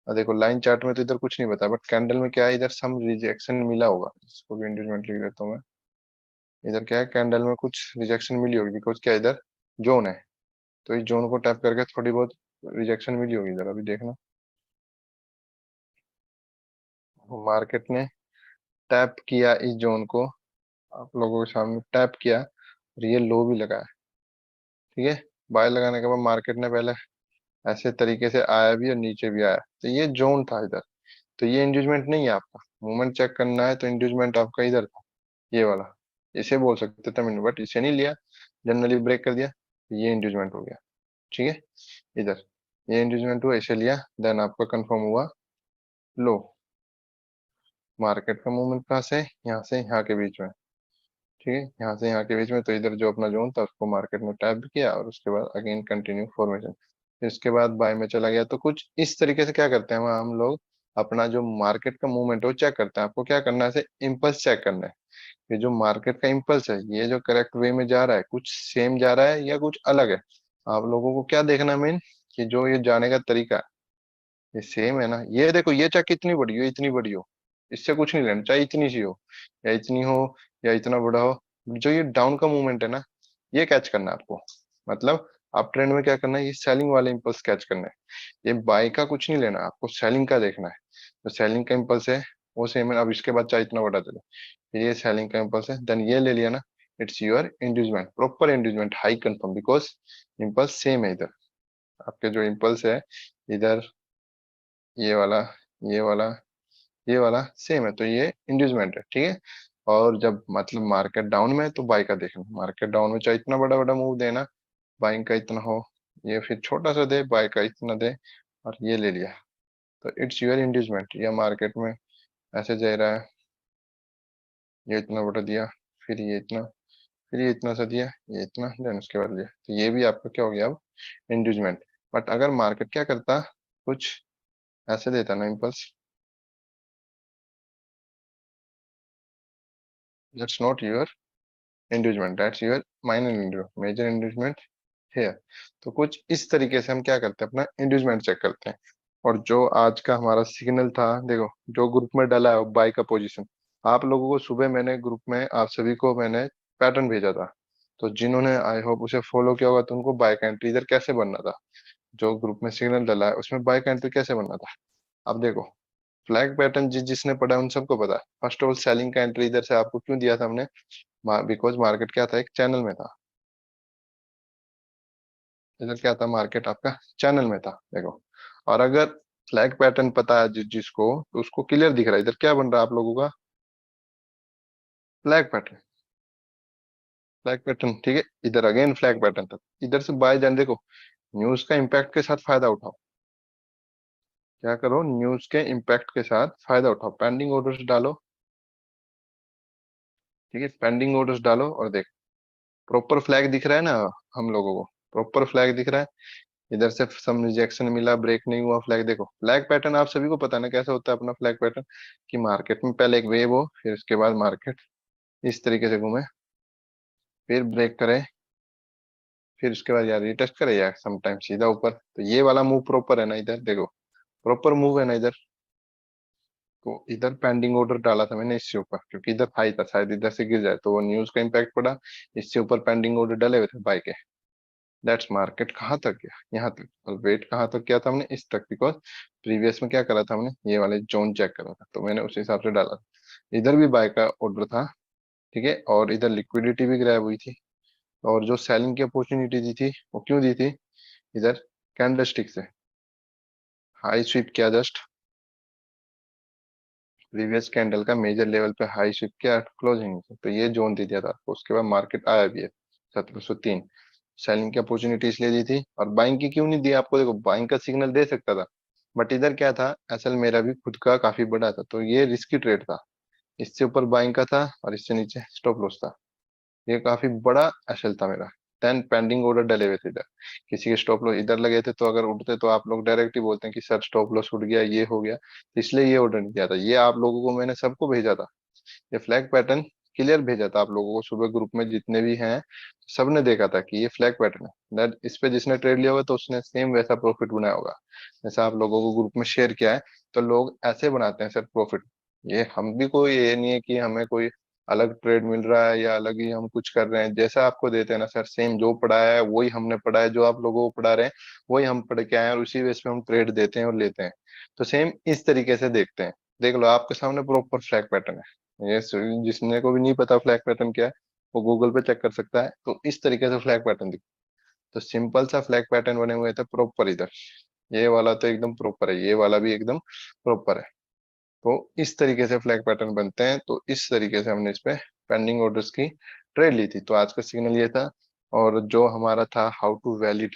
देखो लाइन चार्ट में तो इधर कुछ नहीं बता, बट कैंडल में क्या है, इधर सम रिजेक्शन मिला होगा, इसको भी इंड्यूसमेंट लिख देता हूँ मैं। इधर क्या है, कैंडल में कुछ रिजेक्शन मिली होगी, बिकॉज क्या इधर जोन है, तो इस जोन को टैप करके थोड़ी बहुत रिजेक्शन मिली होगी इधर, अभी देखना। मार्केट ने टैप किया इस जोन को, आप लोगों के सामने टैप किया, और ये लो भी लगा है, ठीक है। बाय लगाने के बाद मार्केट ने पहले ऐसे तरीके से आया भी और नीचे भी आया, तो ये जोन था इधर। तो ये इंड्यूसमेंट नहीं है आपका, मूवमेंट चेक करना है तो इंड्यूसमेंट आपका इधर था, ये वाला। इसे बोल सकते थे मैंने, बट इसे नहीं लिया, जनरली ब्रेक कर दिया, तो ये इंड्यूसमेंट हो गया, ठीक है। इधर ये इंड्यूसमेंट हुआ, इसे लिया, देन आपका कंफर्म हुआ लो। मार्केट का मूवमेंट कहाँ से, यहाँ से यहाँ के बीच में, ठीक है, यहाँ से यहाँ के बीच में। तो इधर जो अपना जोन था उसको मार्केट ने टैप किया, और उसके बाद अगेन कंटिन्यू फॉर्मेशन, फिर उसके बाद बाय में चला गया। तो कुछ इस तरीके से क्या करते हैं हम लोग, अपना जो मार्केट का मूवमेंट है वो चेक करते हैं। आपको क्या करना है, इम्पल्स चेक करना है, ये जो मार्केट का इम्पल्स है, ये जो करेक्ट वे में जा रहा है, कुछ सेम जा रहा है या कुछ अलग है। आप लोगों को क्या देखना है मेन, कि जो ये जाने का तरीका है, ये सेम है ना। ये देखो ये चाहे कितनी बड़ी हो, इतनी बड़ी हो, इससे कुछ नहीं लेना, चाहे इतनी सी हो या इतनी हो या इतना बड़ा हो, जो ये डाउन का मूवमेंट है ना, ये कैच करना है आपको। मतलब आप ट्रेंड में क्या करना है, ये सेलिंग वाले इंपल्स कैच करना है। ये बाय का कुछ नहीं लेना, आपको सेलिंग का देखना है। तो सेलिंग का इंपल्स है वो सेम है, अब इसके बाद चाहे इतना बड़ा चले, फिर ये सेलिंग का इंपल्स है, देन ये ले लिया ना, it's your inducement, proper inducement, high confirm, because impulse same है इधर। आपके जो इंपल्स है इधर, ये वाला, ये वाला, ये वाला सेम है, तो ये इंड्यूसमेंट है, ठीक है। और जब मतलब मार्केट डाउन में है तो बाई का देखना, मार्केट डाउन में चाहे इतना बड़ा बड़ा मूव देना, बाइंग का इतना हो, ये फिर छोटा सा दे, बाय का इतना दे, और ये ले लिया, तो इट्स योर इंड्यूसमेंट। या मार्केट में ऐसे जा रहा है, ये इतना बड़ा दिया, फिर ये इतना, फिर ये इतना सा दिया, ये इतना, देन उसके बाद लिया, तो ये भी आपका क्या हो गया अब इंड्यूसमेंट। बट अगर मार्केट क्या करता, कुछ ऐसे देता ना impulse, that's not your inducement, that's your minor major inducement है। तो कुछ इस तरीके से हम क्या करते हैं, अपना इंड्यूसमेंट चेक करते हैं। और जो आज का हमारा सिग्नल था, देखो जो ग्रुप में डाला है बाय का पोजीशन, आप लोगों को सुबह मैंने ग्रुप में आप सभी को मैंने पैटर्न भेजा था, तो जिन्होंने आई होप उसे फॉलो किया होगा तो उनको बाय का एंट्री इधर कैसे बनना था, जो ग्रुप में सिग्नल डाला है उसमें बाय का एंट्री कैसे बनना था। अब देखो फ्लैग पैटर्न जिसने पढ़ा है उन सबको पता है। फर्स्ट ऑफ ऑल सेलिंग का एंट्री इधर से आपको क्यों दिया था हमने, बिकॉज मार्केट क्या था, एक चैनल में था। इधर क्या था, मार्केट आपका चैनल में था, देखो। और अगर फ्लैग पैटर्न पता है जिसको, तो उसको क्लियर दिख रहा है इधर क्या बन रहा है आप लोगों का, फ्लैग पैटर्न। फ्लैग पैटर्न ठीक है, इधर अगेन फ्लैग पैटर्न था, इधर से बाय जान, देखो न्यूज का इम्पैक्ट के साथ फायदा उठाओ। क्या करो, न्यूज के इम्पैक्ट के साथ फायदा उठाओ, पेंडिंग ऑर्डर्स डालो। ठीक है, पेंडिंग ऑर्डर्स डालो और देख प्रॉपर फ्लैग दिख रहा है ना, हम लोगों को प्रॉपर फ्लैग दिख रहा है। इधर से सम रिजेक्शन मिला, ब्रेक नहीं हुआ, फ्लैग देखो, फ्लैग पैटर्न आप सभी को पता है ना कैसा होता है अपना फ्लैग पैटर्न, कि मार्केट में पहले एक वेव हो, फिर उसके बाद मार्केट इस तरीके से घूमे, फिर ब्रेक करे, फिर उसके बाद यार रिटेस्ट करे यार समटाइम सीधा ऊपर। तो ये वाला मूव प्रॉपर है ना, इधर देखो प्रॉपर मूव है ना इधर। तो इधर पेंडिंग ऑर्डर डाला था मैंने इससे ऊपर, क्योंकि इधर हाई था, शायद इधर से गिर जाए तो वो न्यूज का इम्पैक्ट पड़ा, इससे ऊपर पेंडिंग ऑर्डर डाले हुए थे बाय के। दैट्स मार्केट कहाँ तक गया, यहाँ तक, और वेट कहाँ तक किया था हमने, इस तक, बिकॉज प्रीवियस में क्या करा था हमने, ये वाले जोन चेक करा था, तो मैंने उस हिसाब से डाला था। इधर भी बाय का ऑर्डर था, ठीक है, और इधर लिक्विडिटी भी ग्रैब हुई थी। और जो सेलिंग की अपॉर्चुनिटी दी थी वो क्यों दी थी, इधर कैंडलस्टिक से हाई स्वीप किया जस्ट, प्रीवियस कैंडल का मेजर लेवल पे हाई स्वीप किया क्लोजिंग से, तो ये जोन दे दिया था आपको। उसके बाद मार्केट आया भी है 1703, सेलिंग की अपॉर्चुनिटी इसलिए दी थी। और बाइंग की क्यों नहीं दी आपको, देखो बाइंग का सिग्नल दे सकता था, बट इधर क्या था, असल मेरा भी खुद का काफी बड़ा था, तो ये रिस्की ट्रेड था। इससे ऊपर बाइंग का था और इससे नीचे स्टॉप लॉस था, ये काफी बड़ा एसएल था मेरा। 10 पेंडिंग ऑर्डर डले हुए थे इधर, किसी के स्टॉप लॉस इधर लगे थे, तो अगर उठते तो आप लोग डायरेक्ट ही बोलते हैं कि सर स्टॉप लॉस उठ गया, ये हो गया, तो इसलिए ये ऑर्डर नहीं किया था। ये आप लोगों को मैंने सबको भेजा था, ये फ्लैग पैटर्न क्लियर भेजा था आप लोगों को सुबह ग्रुप में जितने भी हैं, सबने देखा था कि ये फ्लैग पैटर्न है, दैट इस पे जिसने ट्रेड लिया होगा तो उसने सेम वैसा प्रॉफिट बनाया होगा जैसा आप लोगों को ग्रुप में शेयर किया है। तो लोग ऐसे बनाते हैं सर प्रॉफिट। ये हम भी कोई ये नहीं है कि हमें कोई अलग ट्रेड मिल रहा है या अलग ही हम कुछ कर रहे हैं, जैसा आपको देते हैं ना सर, सेम जो पढ़ाया है वही हमने पढ़ा है, जो आप लोगों को पढ़ा रहे हैं वही हम पढ़ के आए हैं, और उसी बेस पे हम ट्रेड देते हैं और लेते हैं। तो सेम इस तरीके से देखते हैं, देख लो आपके सामने प्रॉपर फ्लैग पैटर्न है। ये जिसने को भी नहीं पता फ्लैग पैटर्न क्या है, वो गूगल पे चेक कर सकता है, तो इस तरीके से फ्लैग पैटर्न दिखता है। तो सिंपल सा फ्लैग पैटर्न बने हुए थे प्रॉपर इधर, ये वाला तो एकदम प्रॉपर है, ये वाला भी एकदम प्रॉपर है। तो इस तरीके से फ्लैग पैटर्न बनते हैं, तो इस तरीके से हमने इस पे पेंडिंग ऑर्डर्स की ट्रेड ली थी। तो आज का सिग्नल ये था, और जो हमारा था how to valid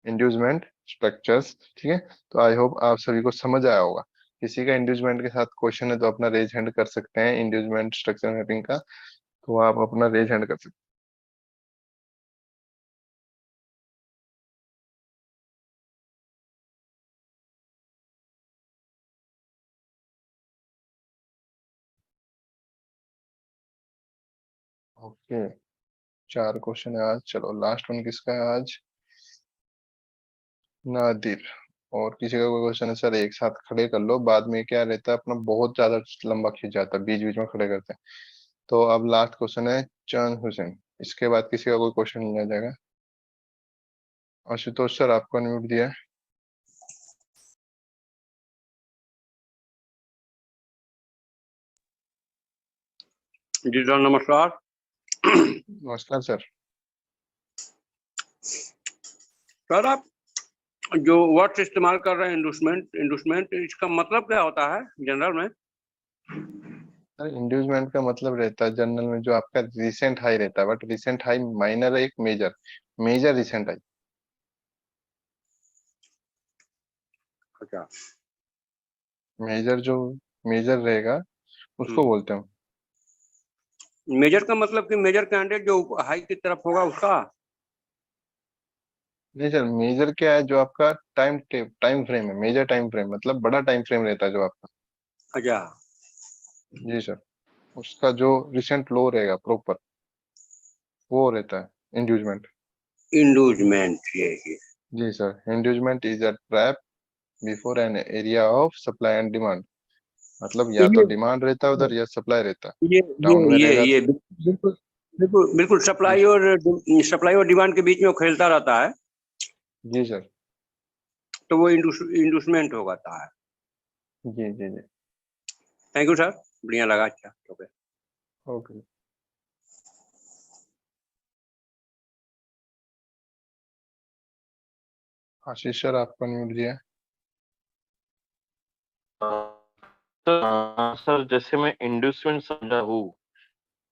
inducement structures, ठीक है। तो आई होप आप सभी को समझ आया होगा। किसी का इंड्यूसमेंट के साथ क्वेश्चन है तो अपना रेज हैंड कर सकते हैं, इंड्यूसमेंट स्ट्रक्चर मैपिंग का, तो आप अपना रेज हैंड कर सकते हैं। ओके, 4 क्वेश्चन है आज, चलो लास्ट वन किसका है आज, नादिर। और किसी का कोई क्वेश्चन है सर एक साथ खड़े कर लो, बाद में क्या रहता है अपना बहुत ज्यादा लंबा खिंच जाता है, बीच बीच में खड़े करते हैं। तो अब लास्ट क्वेश्चन है चांद हुसैन, इसके बाद किसी का कोई क्वेश्चन नहीं आ जाएगा। आशुतोष सर आपको अनम्यूट दिया है। जी सर नमस्कार। नमस्कार सर। सर आप जो वर्ड्स इस्तेमाल कर रहे हैं इंडूसमेंट इंडूसमेंट, इसका मतलब क्या होता है जनरल में? सर इंड्यूसमेंट का मतलब रहता है जनरल में जो आपका रिसेंट हाई रहता है, बट रिसेंट हाई माइनर है, एक मेजर, मेजर रिसेंट हाई, अच्छा। मेजर जो मेजर रहेगा हम्म, उसको बोलते हैं। मेजर का मतलब कि मेजर कैंडिडेट जो हाई की तरफ होगा उसका। नहीं सर, मेजर क्या है, जो आपका टाइम फ्रेम है, मेजर टाइम फ्रेम मतलब बड़ा टाइम फ्रेम रहता है जो आपका। अच्छा। जी सर, उसका जो रिसेंट लो रहेगा प्रॉपर, वो रहता है इंड्यूसमेंट। इंडूजमेंट ये। जी sir, inducement is a trap before an area of supply and demand. मतलब या तो ये डिमांड रहता है उधर, या सप्लाई रहता है। ये ये डाउन में ये रहेगा। ये बिल्कुल बिल्कुल बिल्कुल जी सप्लाई और डिमांड के बीच में वो खेलता रहता है। जी सर। तो वो इंडूसमेंट होगा है। जी जी जी। थैंक यू सर, बढ़िया लगा। अच्छा ओके। ओके। आशीष सर, आपका म्यूट दिया है। सर जैसे मैं इंड्यूसमेंट समझा हूँ,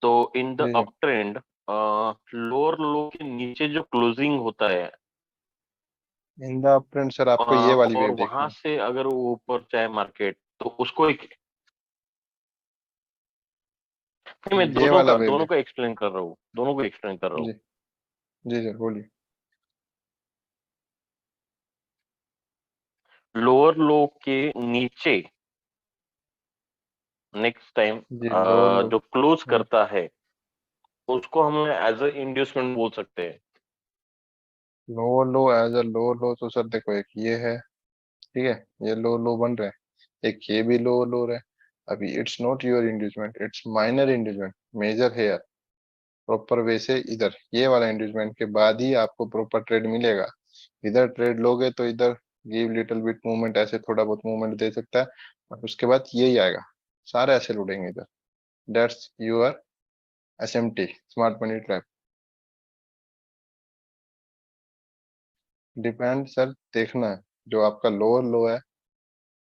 तो इन द जी अप ट्रेंड लोअर लो के नीचे जो क्लोजिंग होता है, इन द अपट्रेंड सर, आपको ये वाली और वेव देखनी वहां है। से अगर वो ऊपर जाए मार्केट, तो उसको एक, नहीं, मैं ये वाला वेव दोनों देख। को एक्सप्लेन कर रहा हूँ, दोनों को एक्सप्लेन कर रहा हूँ। जी जी सर, बोलिए। लोअर लो के नीचे नेक्स्ट टाइम जी, लोअर लो। जो क्लोज करता है, उसको हम एज अ इंड्यूसमेंट बोल सकते हैं। Lower low as a lower low, तो सर देखो, एक ये है, ठीक है, ये लो लो बन रहे हैं, एक ये भी लो लो रहा है। अभी it's not your inducement, it's minor inducement. Major है यार, प्रॉपर वे से इधर ये वाला इंड्यूसमेंट के बाद ही आपको प्रॉपर ट्रेड मिलेगा। इधर ट्रेड लोगे तो इधर गिव लिटिल बिट मूवमेंट, ऐसे थोड़ा बहुत मूवमेंट दे सकता है, और उसके बाद यही आएगा, सारे ऐसे लुटेंगे इधर। That's your SMT, smart money trap. Depend sir, देखना है जो आपका लोअर लो है,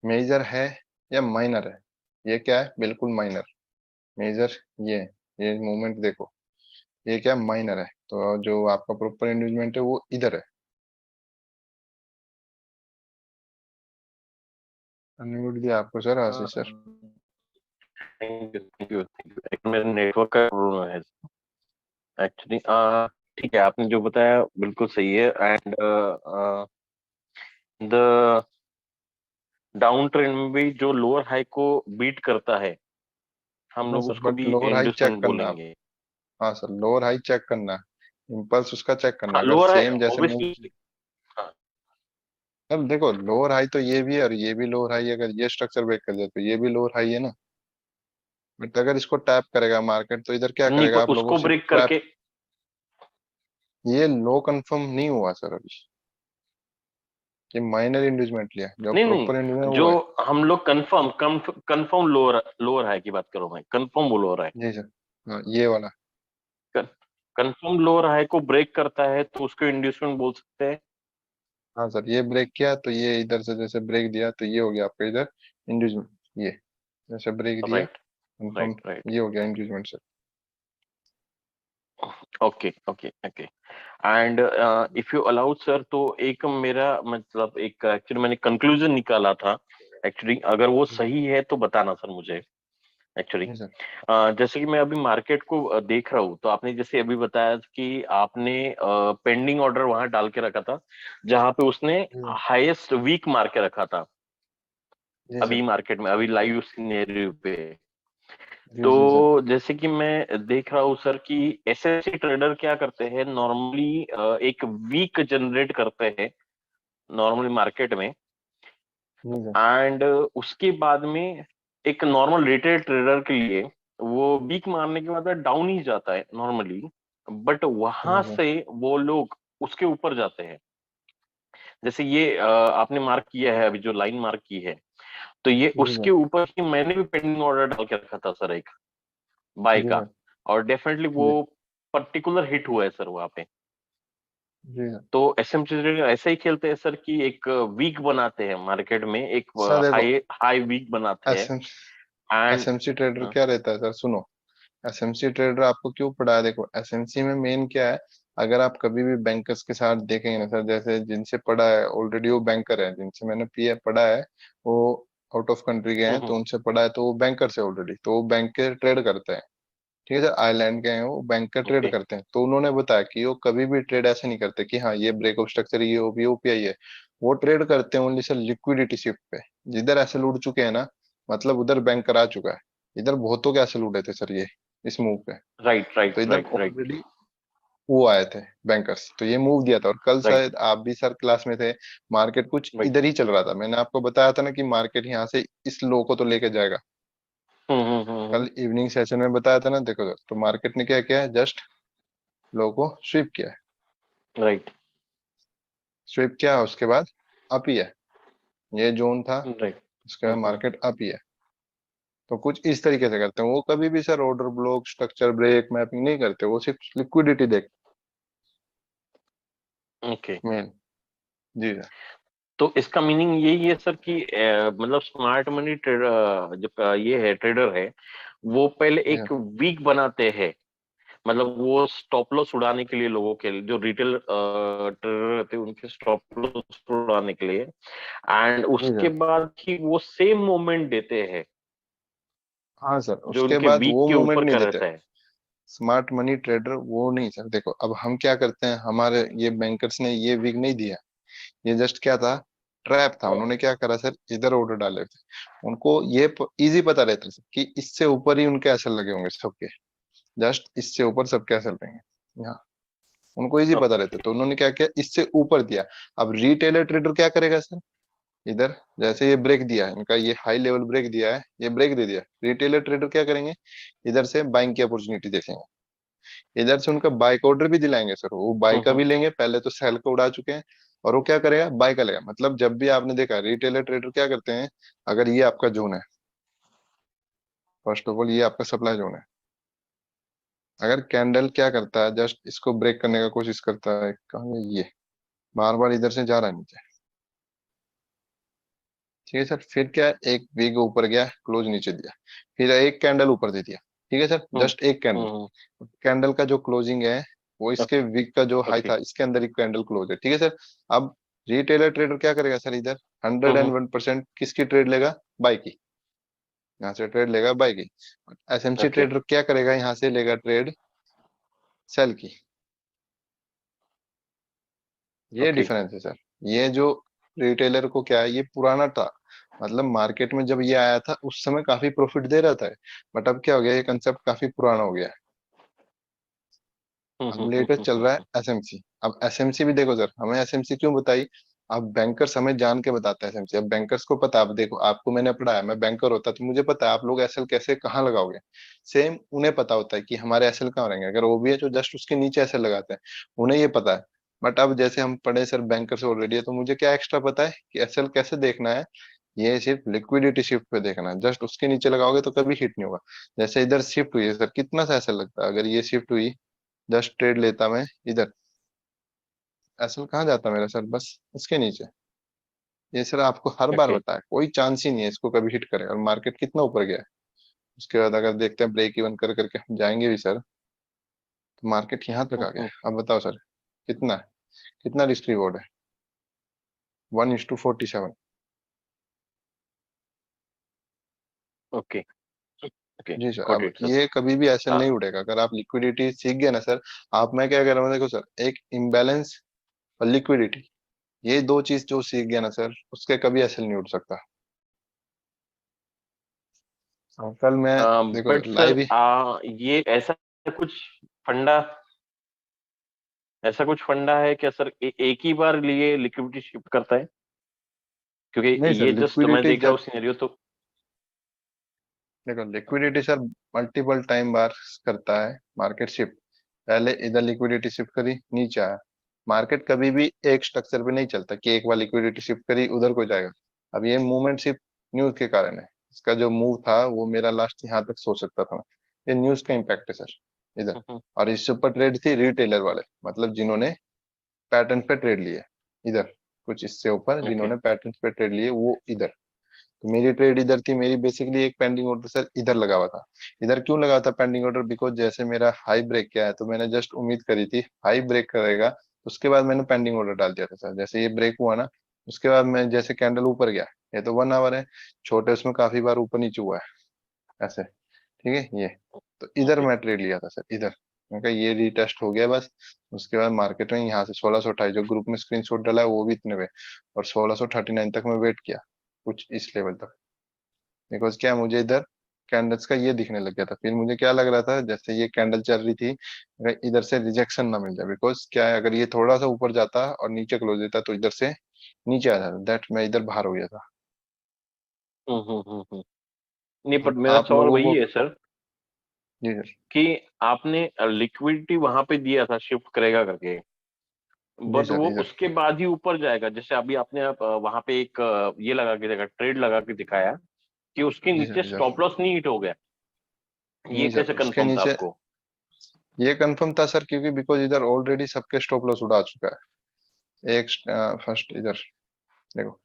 मेजर है या माइनर है। ये क्या है, बिल्कुल माइनर। मेजर ये है, ये मूवमेंट देखो, ये क्या माइनर है, तो जो आपका प्रॉपर इंड्यूसमेंट है वो इधर है। अनम्यूट दिया आपको sir, Ashish sir. Thank you thank you thank you, एक मेरे नेटवर्क का प्रॉब्लम है एक्चुअली। ठीक है, आपने जो बताया बिल्कुल सही है। एंड द डाउन ट्रेंड में भी जो लोअर हाई को बीट करता है, हम नो लोग सर, उसको बट भी लोअर हाई चेक इंड्यूसमेंट करना आप। बोलेंगे। हाँ सर, लोअर हाई चेक करना है, इम्पल्स उसका चेक करना हाँ, है, अगर लोअर हाई सेम जैसे मूव। ऑब्वियसली। हाँ। सर देखो, लोअर हाई तो ये भी है, और ये भी लोअर हाई, अगर ये स्ट्रक्चर ब्रेक कर जाए तो ये भी लोअर हाई है ना। बट अगर इसको टैप करेगा मार्केट, तो इधर क्या नहीं, करेगा, पर आप लोगों उसको से ब्रेक ट्रैप। करके, ये लो कंफर्म नहीं हुआ सर अभी, ये माइनर इंड्यूसमेंट लिया, जो नहीं प्रॉपर नहीं, इंड्यूसमेंट जो वो है। हम लोग कंफर्म लोअर लोअर हाई की बात करो, मैं कंफर्म वो लोअर हाई, जी सर। हाँ, ये वाला। कंफर्म लोअर हाई को ब्रेक करता है तो उसको इंड्यूसमेंट बोल सकते हैं। हाँ सर, ये ब्रेक किया तो ये इधर से जैसे ब्रेक दिया तो ये हो गया आपका इधर इंड्यूसमेंट। ये जैसे ब्रेक दिया राइट कंफर्म, राइट राइट। ये हो गया inducement sir. Okay okay okay. And if you allowed sir, तो एक मेरा मतलब एक एक्चुअली मैंने कंक्लूजन निकाला था एक्चुअली, अगर वो सही है तो बताना सर मुझे एक्चुअली। जी सर। जैसे कि मैं अभी मार्केट को देख रहा हूँ, तो आपने जैसे अभी बताया कि आपने पेंडिंग ऑर्डर वहां डाल के रखा था, जहां पे उसने जी हाईएस्ट वीक मार के रखा था जी अभी सर। मार्केट में, अभी लाइव सिनेरियो पे। जी जी सर। तो जैसे कि मैं देख रहा हूँ सर कि एसएससी ट्रेडर क्या करते हैं नॉर्मली, एक वीक जनरेट करते हैं नॉर्मली मार्केट में। जी सर। एंड उसके बाद में एक नॉर्मल रिटेल ट्रेडर के लिए वो वीक मारने के बाद डाउन ही जाता है नॉर्मली, बट वहां जी सर। से वो लोग उसके ऊपर जाते हैं। जैसे ये आपने मार्क किया है, अभी जो लाइन मार्क की है, तो ये जी उसके सर। ऊपर ही मैंने भी पेंडिंग ऑर्डर डाल के रखा था सर, एक बाय जी का। सर। और डेफिनेटली वो जी पर्टिकुलर हिट हुआ है सर वहां पे। जी सर। तो एसएमसी ट्रेडर ऐसा ही खेलते हैं सर कि एक वीक बनाते हैं मार्केट में, एक सर देखो, हाई हाई वीक बनाते हैं। एसएम एंड एसएमसी ट्रेडर क्या रहता है सर, सुनो। एसएमसी ट्रेडर आपको क्यों पढ़ा है, देखो एसएमसी में मेन क्या है, अगर आप कभी भी बैंकर्स के साथ देखेंगे ना सर, जैसे जिनसे पढ़ा है ऑलरेडी वो बैंकर है, जिनसे मैंने पीए पढ़ा है, वो आउट ऑफ कंट्री गए हैं, तो उनसे पढ़ा है, तो वो बैंकर से ऑलरेडी, तो वो बैंक के ट्रेड करते हैं। ठीक है सर, आयरलैंड के हैं, वो बैंक का ट्रेड ओके। करते हैं। तो उन्होंने बताया कि वो कभी भी ट्रेड ऐसे नहीं करते कि हाँ ये ब्रेक ऑफ स्ट्रक्चर, ये ओपीआई है। वो ट्रेड करते हैं ओनली सर लिक्विडिटी शिफ्ट पे। जिधर ऐसे उड़ चुके हैं ना, मतलब उधर बैंकर आ चुका है। इधर बहुतों के ऐसे उड़े थे सर ये, इस मूव पे। राइट तो राइट इधर राइट राइट ऑलरेडी वो आए थे बैंकर्स, तो ये मूव दिया था। और कल राइट। शायद आप भी सर क्लास में थे, मार्केट कुछ राइट। इधर ही चल रहा था। मैंने आपको बताया था ना कि मार्केट यहाँ से इस लो को तो लेके जाएगा। हम्म। कल इवनिंग सेशन में बताया था ना, देखो सर, तो मार्केट ने क्या किया है, जस्ट लो को स्वीप किया है। राइट स्वीप किया है, उसके बाद अप ही है। ये जोन था, राइट। उसके बाद मार्केट अप ही है। तो कुछ इस तरीके से करते हैं वो। कभी भी sir order block, structure break, mapping नहीं करते, वो सिर्फ लिक्विडिटी देख ओके। मेन। जी सर। तो इसका मीनिंग यही है सर कि मतलब स्मार्ट मनी ट्रेडर जो ये है ट्रेडर है, वो पहले जी एक सर। वीक बनाते हैं, मतलब वो स्टॉप लॉस उड़ाने के लिए, लोगों के लिए, जो रिटेल ट्रेडर रहते हैं उनके स्टॉप लॉस उड़ाने के लिए, एंड जी उसके सर। बाद ही वो सेम मोमेंट देते हैं हाँ सर, जो उसके उनके बाद वीक वो के मूवमेंट ऊपर नहीं का देते। रहता है। स्मार्ट मनी ट्रेडर वो नहीं सर। देखो अब हम क्या करते हैं, हमारे ये बैंकर्स ने ये वीक नहीं दिया। ये जस्ट क्या था, ट्रैप था। उन्होंने क्या करा सर, इधर ऑर्डर डाले थे। उनको ये इजी पता रहता है कि इससे ऊपर ही उनके असर लगे होंगे सबके। जस्ट इससे ऊपर सबके असर रहेंगे यहाँ। उनको इजी पता रहता ओके। है, तो उन्होंने क्या किया, इससे ऊपर दिया। अब रिटेलर ट्रेडर क्या करेगा सर, इधर जैसे ये ब्रेक दिया है इनका, ये हाई लेवल ब्रेक दिया है, ये ब्रेक दे दिया। रिटेलर ट्रेडर क्या करेंगे, इधर से बाइंग की अपॉर्चुनिटी देखेंगे। इधर से उनका बाइक ऑर्डर भी दिलाएंगे सर, वो बाई का हम्म। भी लेंगे। पहले तो सेल को उड़ा चुके हैं, और वो क्या करेगा, बाय का लेगा। मतलब जब भी आपने देखा रिटेलर ट्रेडर क्या करते हैं, अगर ये आपका जोन है, फर्स्ट ऑफ ऑल ये आपका सप्लाई जोन है। अगर कैंडल क्या करता है, जस्ट इसको ब्रेक करने का कोशिश करता है, कहाँ है ये, बार बार इधर से जा रहा है नीचे। ठीक है सर, फिर क्या है, एक वीक ऊपर गया, क्लोज नीचे दिया, फिर एक कैंडल ऊपर दे दिया। ठीक है सर, हम्म। जस्ट एक कैंडल। हम्म। कैंडल का जो क्लोजिंग है, वो इसके वीक का जो हाई ओके। था, इसके अंदर एक कैंडल क्लोज है। ठीक है सर। अब रिटेलर ट्रेडर क्या करेगा सर, इधर 101% किसकी ट्रेड लेगा, बाई की। यहाँ से ट्रेड लेगा बाई की। SMC okay. ट्रेडर क्या करेगा, यहाँ से लेगा ट्रेड सेल की। ये ओके। डिफरेंस है सर। ये जो रिटेलर को क्या है, ये पुराना था। मतलब मार्केट में जब ये आया था उस समय काफी प्रॉफिट दे रहा था, बट अब क्या हो गया, ये कंसेप्ट काफी पुराना हो गया है। अब लेटेस्ट चल रहा है एसएमसी। अब एसएमसी भी देखो सर, हमें एसएमसी क्यों बताई, अब बैंकर्स हमें जान के बताता है एसएमसी। अब बैंकर्स को पता, अब देखो आपको मैंने पढ़ाया, मैं बैंकर होता तो मुझे पता है आप लोग एसएल कैसे कहाँ लगाओगे। सेम उन्हें पता होता है कि हमारे एसएल कहाँ रहेंगे। अगर ओबी है तो जस्ट उसके नीचे एसएल लगाते हैं, उन्हें ये पता है। बट अब जैसे हम पढ़े सर बैंकर से ऑलरेडी है, तो मुझे क्या एक्स्ट्रा पता है कि एसएल कैसे देखना है। ये सिर्फ लिक्विडिटी शिफ्ट पे देखना है, जस्ट उसके नीचे लगाओगे तो कभी हिट नहीं होगा। जैसे इधर शिफ्ट हुई है सर, कितना सा एसएल लगता है, अगर ये शिफ्ट हुई, जस्ट ट्रेड लेता मैं इधर, एसएल कहाँ जाता मेरा सर, बस इसके नीचे। ये सर आपको हर बार ओके। बताया, कोई चांस ही नहीं है इसको कभी हिट करे। और मार्केट कितना ऊपर गया है, उसके बाद अगर देखते हैं ब्रेक इवन कर करके हम जाएंगे भी सर, तो मार्केट यहाँ तक आ गया है। अब बताओ सर, कितना है, कितना रिस्क रिवॉर्ड है, 1:47। ओके। ओके। जी सर। गॉट अब इट सर। ये कभी भी ऐसे हाँ। नहीं उड़ेगा अगर आप लिक्विडिटी सीख गए ना सर। आप, मैं क्या कह रहा हूँ देखो सर, एक इम्बैलेंस और लिक्विडिटी, ये दो चीज जो सीख गया ना सर, उसके कभी ऐसे नहीं उड़ सकता। और कल मैं, देखो बट सर सर लाइव ही। ये ऐसा कुछ फंडा, ऐसा कुछ फंडा है क्या सर, एक ही बार लिए लिक्विडिटी शिफ्ट करता है? नहीं क्योंकि सर, ये जस्ट मैं लिक्विडिटी देख रहा हूँ जब, सिनेरियो तो। देखो लिक्विडिटी सर मल्टीपल टाइम बार करता है मार्केट शिफ्ट। पहले इधर लिक्विडिटी शिफ्ट करी, नीचे आया। मार्केट कभी भी एक स्ट्रक्चर पे नहीं चलता कि एक बार लिक्विडिटी शिफ्ट करी उधर को जाएगा। अब ये मूवमेंट सिर्फ न्यूज के कारण है। इसका जो मूव था वो मेरा लास्ट यहाँ तक सोच सकता था मैं। ये न्यूज का इम्पैक्ट है सर इधर। और इससे ऊपर ट्रेड थी रिटेलर वाले, मतलब जिन्होंने पैटर्न पे ट्रेड लिए इधर। कुछ इससे ऊपर ओके। जिन्होंने पैटर्न पे ट्रेड लिए वो इधर। तो मेरी ट्रेड इधर थी, मेरी बेसिकली एक पेंडिंग ऑर्डर सर इधर लगा हुआ था। इधर क्यों लगा हुआ था पेंडिंग ऑर्डर, बिकॉज जैसे मेरा हाई ब्रेक किया है, तो मैंने जस्ट उम्मीद करी थी हाई ब्रेक करेगा। उसके बाद मैंने पेंडिंग ऑर्डर डाल दिया था सर। जैसे ये ब्रेक हुआ ना, उसके बाद मैं जैसे कैंडल ऊपर गया, ये तो 1 आवर है, छोटे उसमें काफी बार ऊपर नीचे हुआ है ऐसे। ठीक है ये। तो इधर ओके। मैं ट्रेड लिया था सर, इधर मैं कहा ये रीटेस्ट हो गया बस। उसके बाद मार्केट में यहाँ से 1628 जो ग्रुप में स्क्रीनशॉट डाला है वो भी इतने पे, और 1639 तक मैं वेट किया, कुछ इस लेवल तक। बिकॉज क्या, मुझे इधर कैंडल्स का ये दिखने लग गया था, फिर मुझे क्या लग रहा था जैसे ये कैंडल चल रही थी, अगर इधर से रिजेक्शन ना मिल जाए, बिकॉज क्या है अगर ये थोड़ा सा ऊपर जाता और नीचे क्लोज देता तो इधर से नीचे आ जाता, दैट मैं इधर बाहर हो गया था। हम्म। नहीं, बट अब मेरा आप सवाल लोगों वही को, है सर जी सर, कि आपने लिक्विडिटी वहां पे दिया था शिफ्ट करेगा करके, जी बट सर वो इधर, उसके बाद ही ऊपर जाएगा। जैसे अभी आपने वहां पे एक ये लगा के देखा, ट्रेड लगा के दिखाया कि उसके जी नीचे सर इधर, स्टॉप लॉस नहीं हिट हो गया। ये नहीं सर कैसे उसके कंफर्म था नीचे आपको? ये कंफर्म था सर, क्योंकि बिकॉज इधर ऑलरेडी सबके स्टॉप लॉस उड़ा चुका है। एक फर्स्ट इधर देखो,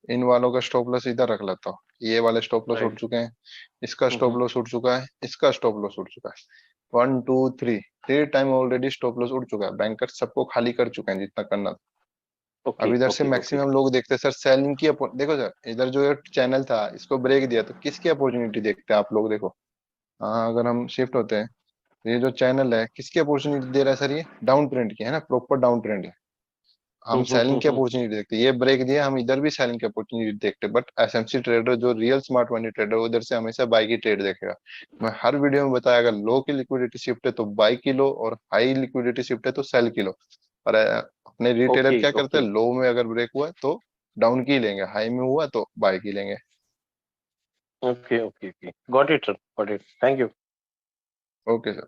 इन वालों का स्टॉप लॉस इधर रख लेता हूँ, ये वाले स्टॉप लॉस उड़ राइट। चुके हैं, इसका स्टॉप हम्म। लॉस उड़ चुका है, इसका स्टॉप लॉस उड़ चुका है। 1 2 3, 3 टाइम ऑलरेडी स्टॉप लॉस उड़ चुका है, बैंकर सबको खाली कर चुके हैं जितना करना था। अब ओके इधर से ओके ओके। मैक्सिमम लोग देखते हैं सर सेलिंग की देखो सर इधर जो ये चैनल था इसको ब्रेक दिया तो किसकी अपॉर्चुनिटी देखते हैं आप लोग, देखो। हाँ अगर हम शिफ्ट होते हैं, तो ये जो चैनल है किसकी अपॉर्चुनिटी दे रहा है सर, ये डाउन ट्रेंड की है ना, प्रॉपर डाउन ट्रेंड है। हम सेलिंग की हम्म। अपॉर्चुनिटी देखते हैं, ये ब्रेक दिया हम इधर भी सेलिंग की अपॉर्चुनिटी देखते हैं, बट एसएमसी ट्रेडर जो रियल स्मार्ट मनी ट्रेडर उधर से हमेशा बाई की ट्रेड देखेगा। मैं हर वीडियो में बताया, अगर लो की लिक्विडिटी शिफ्ट है तो बाई की लो, और हाई लिक्विडिटी शिफ्ट है तो सेल की लो। और अपने रिटेलर ओके क्या करते हैं, ओके लो में अगर ब्रेक हुआ तो डाउन की लेंगे, हाई में हुआ तो बाई की लेंगे। Okay okay okay, got it sir, got it, thank you. Okay sir.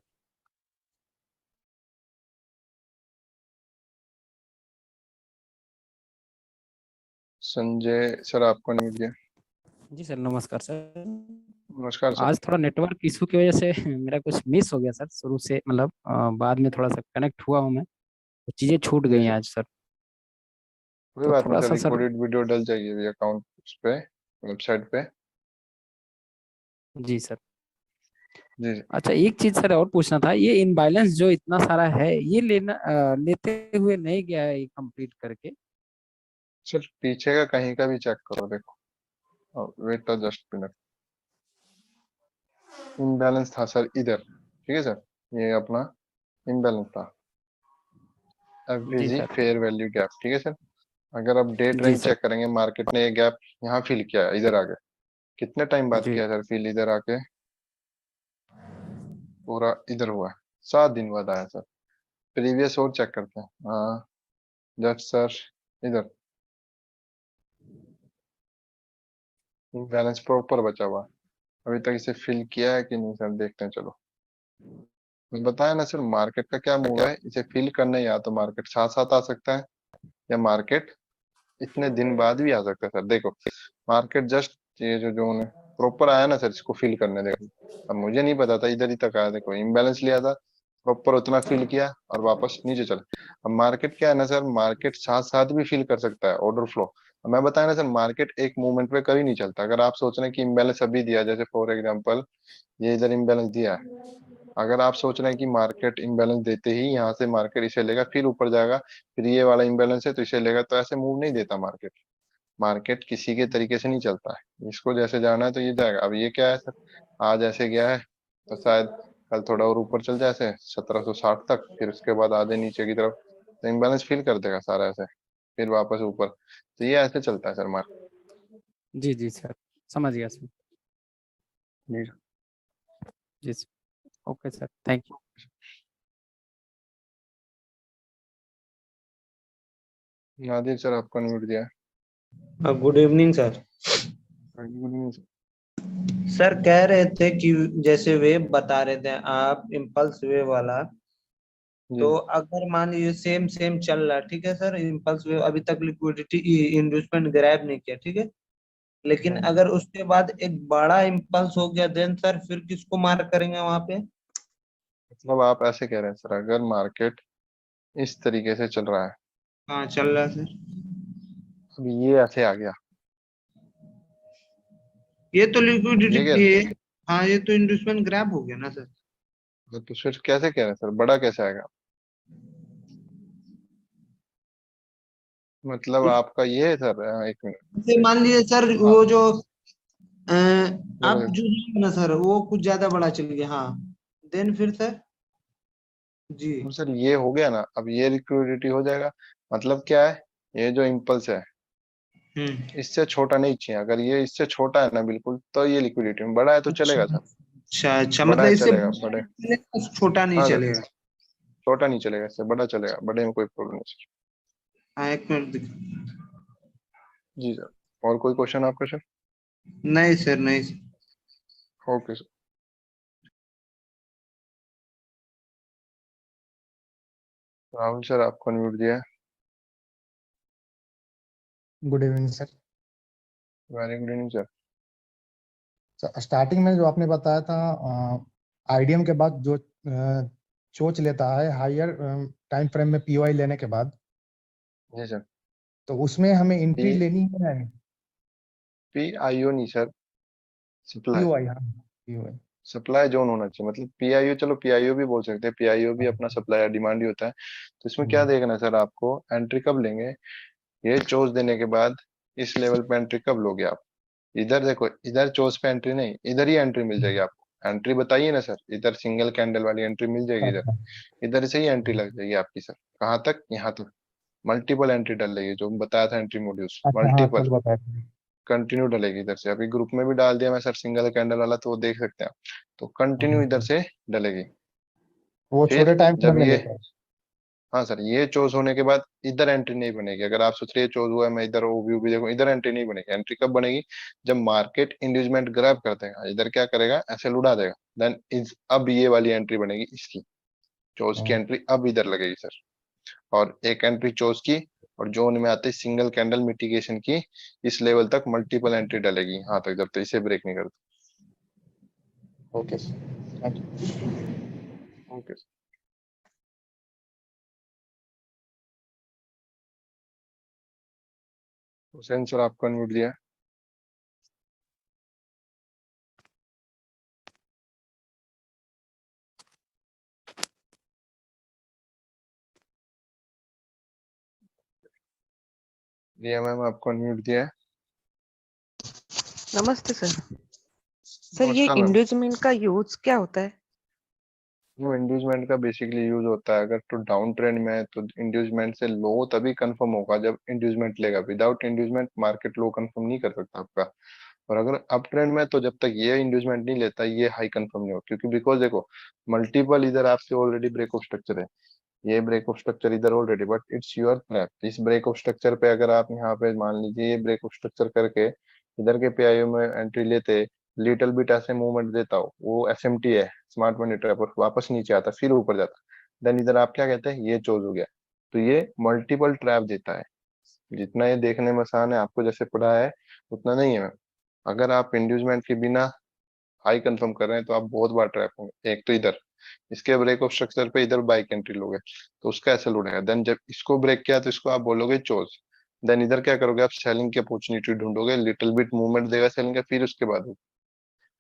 Sanjay sir आपको नहीं दिया। जी सर, नमस्कार सर। नमस्कार सर। आज थोड़ा नेटवर्क इशू की वजह से मेरा कुछ मिस हो गया सर, शुरू से मतलब बाद में थोड़ा सा कनेक्ट हुआ हूँ मैं, तो चीज़ें छूट जी गई हैं सर, आज सर। कोई तो बात नहीं थोड़ा सर, सा सर। रिकॉर्डेड वीडियो डल जाएगी अभी अकाउंट उस पे, वेबसाइट पे। जी सर। जी जी। अच्छा, एक चीज़ सर और पूछना था, ये इनबाइलेंस जो इतना सारा है ये लेते हुए नहीं गया है ये कंप्लीट करके। सर पीछे का कहीं का भी चेक करो, देखो वेट जस्ट मिनट। इम्बैलेंस था सर इधर, ठीक है सर, ये अपना इम्बैलेंस था, जी FVG sir. Fair value gap, ठीक है सर। अगर आप डे जी ट्रेंड सर। चेक करेंगे, मार्केट ने ये गैप यहाँ फिल किया है, इधर आके कितने टाइम बाद जी किया सर फिल, इधर आके पूरा इधर हुआ है, 7 दिन बाद आया सर। प्रीवियस और चेक करते हैं, हाँ जस्ट सर इधर बैलेंस प्रॉपर बचा हुआ है। अभी तक इसे फिल किया है कि नहीं सर, देखते हैं चलो। बताया ना सर, मार्केट का क्या मूव है, इसे फिल करने या तो मार्केट साथ साथ आ सकता है, या मार्केट इतने दिन बाद भी आ सकता है सर। देखो मार्केट जस्ट ये जो जोन है प्रॉपर आया ना सर, इसको फिल करने देखो। अब मुझे नहीं पता था इधर ही तक आया, देखो इम्बैलेंस लिया था, प्रॉपर उतना फिल किया और वापस नीचे चला। अब मार्केट क्या है ना सर, मार्केट साथ साथ भी फिल कर सकता है ऑर्डर फ्लो। अब मैं बताया ना सर, मार्केट एक मूवमेंट पे कभी नहीं चलता। अगर आप सोच रहे हैं कि इम्बैलेंस अभी दिया, जैसे फॉर एग्जाम्पल ये इधर इम्बैलेंस दिया है, अगर आप सोच रहे हैं कि मार्केट इम्बैलेंस देते ही यहाँ से मार्केट इसे लेगा फिर ऊपर जाएगा, फिर ये वाला इम्बैलेंस है तो इसे लेगा, तो ऐसे मूव नहीं देता मार्केट। मार्केट किसी के तरीके से नहीं चलता है, इसको जैसे जाना है तो ये जाएगा। अब ये क्या है सर, आज ऐसे गया है तो शायद कल थोड़ा और ऊपर चल जाए ऐसे 1760 तक, फिर उसके बाद आधे नीचे की तरफ, तो इम्बैलेंस फिल कर देगा सारा ऐसे, फिर वापस ऊपर। तो ये ऐसे चलता है सर मार्केट। जी जी सर, समझ गया सर। जी जी sir. Okay sir, thank you. Nadir sir आपको म्यूट दिया गुड इवनिंग सर। है। Good evening sir. सर कह रहे थे कि जैसे वेव बता रहे थे आप, इम्पल्स वेव वाला, जी तो जी अगर मान लीजिए सेम सेम चल रहा है, ठीक है सर, इम्पल्स वेव अभी तक लिक्विडिटी इंड्यूसमेंट ग्रैब नहीं किया, ठीक है, लेकिन हाँ। अगर उसके बाद एक बड़ा इम्पल्स हो गया, देन सर फिर किसको मार्क करेंगे वहां पे? मतलब आप ऐसे कह रहे हैं सर, अगर मार्केट इस तरीके से चल रहा है, हाँ चल रहा है सर। अब ये ऐसे आ गया, ये तो ये लिक्विडिटी क्या, ये, हाँ ये तो इंड्यूसमेंट ग्रैब हो गया ना सर। तो फिर कैसे कह रहे हैं सर बड़ा कैसे आएगा, मतलब आपका ये है सर, एक मिनट। जैसे मान लीजिए सर हाँ वो जो आप देखो जो है ना सर वो कुछ ज्यादा बड़ा चल गया। हाँ, देन फिर सर जी। अब सर ये हो गया ना, अब ये लिक्विडिटी हो जाएगा। मतलब क्या है, ये जो इम्पल्स है हम्म। इससे छोटा नहीं चाहिए। अगर ये इससे छोटा है ना बिल्कुल, तो ये लिक्विडिटी में, बड़ा है तो अच्छा चलेगा सर। अच्छा अच्छा, बड़ा मतलब है इससे चलेगा, बड़ा बड़े। नहीं चलेगा, छोटा नहीं हाँ सर, चलेगा। छोटा नहीं चलेगा, इससे बड़ा चलेगा, बड़े में कोई प्रॉब्लम नहीं सर। हाँ, एक मिनट जी सर। और कोई क्वेश्चन आपका सर? नहीं सर, नहीं sir. Okay sir. Rahul sir आपको अनम्यूट दिया है। Good evening sir. Very good evening sir. Starting में जो आपने बताया था आईडीएम के बाद जो चोच लेता है हायर टाइम फ्रेम में पीओआई लेने के बाद, जी सर। तो उसमें हमें पी एंट्री लेनी है या नहीं? पी आई ओ नहीं सर, सप्लाई। पीओआई, हाँ पीओआई। सप्लाई जोन होना चाहिए, मतलब पीआईओ, चलो पीआईओ भी बोल सकते हैं, पीआईओ भी अपना सप्लाई डिमांड ही होता है। तो इसमें क्या देखना है सर, आपको एंट्री कब लेंगे, ये चोज देने के बाद इस लेवल पे एंट्री कब लोगे आप। इधर देखो, इधर चोज पे एंट्री नहीं, इधर ही एंट्री मिल जाएगी आपको। एंट्री बताइए ना सर, इधर सिंगल कैंडल वाली एंट्री मिल जाएगी, इधर इधर से ही एंट्री लग जाएगी आपकी सर। कहाँ तक, यहाँ तक। मल्टीपल एंट्री डल रही है, जो बताया था एंट्री मॉड्यूल्स, अच्छा हाँ, मल्टीपल कल बताया। कंटिन्यू डलेगी इधर से। अभी ग्रुप में भी डाल दिया मैं सर सिंगल कैंडल वाला, तो वो देख सकते हैं आप। तो कंटिन्यू इधर से डलेगी। वो छोटे फिर टाइम जब फ्रेम में ये, लेते हैं। हाँ सर, ये चोज होने के बाद इधर एंट्री नहीं बनेगी। अगर आप सोच रहे हैं चोज हुआ है मैं इधर ओव्यू भी देखूं, इधर एंट्री नहीं बनेगी। एंट्री कब बनेगी, जब मार्केट इंड्यूसमेंट ग्रैब करते हैं, इधर क्या करेगा, ऐसे लुढ़ा देगा, देन इज अब ये वाली एंट्री बनेगी इसकी। चोज की हाँ, एंट्री अब इधर लगेगी सर। और एक एंट्री चोज की, और जोन में आते सिंगल कैंडल मिटिगेशन की, इस लेवल तक मल्टीपल एंट्री डलेगी यहाँ तक, जब तक इसे ब्रेक नहीं करते। Okay sir, thank you. Okay. Hussain sir आपको अनम्यूट दिया है। रिया मैम आपको अनम्यूट दिया है। नमस्ते सर। सर ये नमस्कार मैम। इंड्यूसमेंट का यूज क्या होता है? वो इंड्यूसमेंट का बेसिकली यूज होता है, अगर तो डाउन ट्रेंड में है तो इंड्यूसमेंट से लो तभी कंफर्म होगा जब इंड्यूसमेंट लेगा। विदाउट इंड्यूसमेंट मार्केट लो कंफर्म नहीं कर सकता आपका। और अगर अप ट्रेंड में है, तो जब तक ये इंड्यूसमेंट नहीं लेता ये हाई कंफर्म नहीं होगा, क्योंकि बिकॉज देखो, मल्टीपल इधर आपके ऑलरेडी ब्रेक ऑफ स्ट्रक्चर है। ये ब्रेक ऑफ स्ट्रक्चर इधर already, but it's your trap. इस ब्रेक ऑफ स्ट्रक्चर पे अगर आप यहाँ पे मान लीजिए ये ब्रेक ऑफ स्ट्रक्चर करके इधर के पीआईओ में एंट्री लेते, लिटिल बिट ऐसे मूवमेंट देता हो, वो एसएमटी है, स्मार्ट मनी ट्रैप, और वापस नीचे आता फिर ऊपर जाता, देन इधर आप क्या कहते हैं, ये चोज हो गया। तो ये मल्टीपल ट्रैप देता है। जितना ये देखने में आसान है, आपको जैसे पढ़ा है उतना नहीं है। अगर आप इंड्यूसमेंट के बिना हाई कंफर्म कर रहे हैं तो आप बहुत बार ट्रैप होंगे। एक तो इधर इसके ब्रेक ऑफ स्ट्रक्चर पे इधर बाइक एंट्री लोगे, तो उसका ऐसे लुढ़ेगा। देन जब इसको ब्रेक किया तो इसको आप बोलोगे चोज। देन इधर क्या करोगे, आप सेलिंग की अपॉर्चुनिटी ढूंढोगे, लिटिल बिट मूवमेंट देगा सेलिंग का, फिर उसके बाद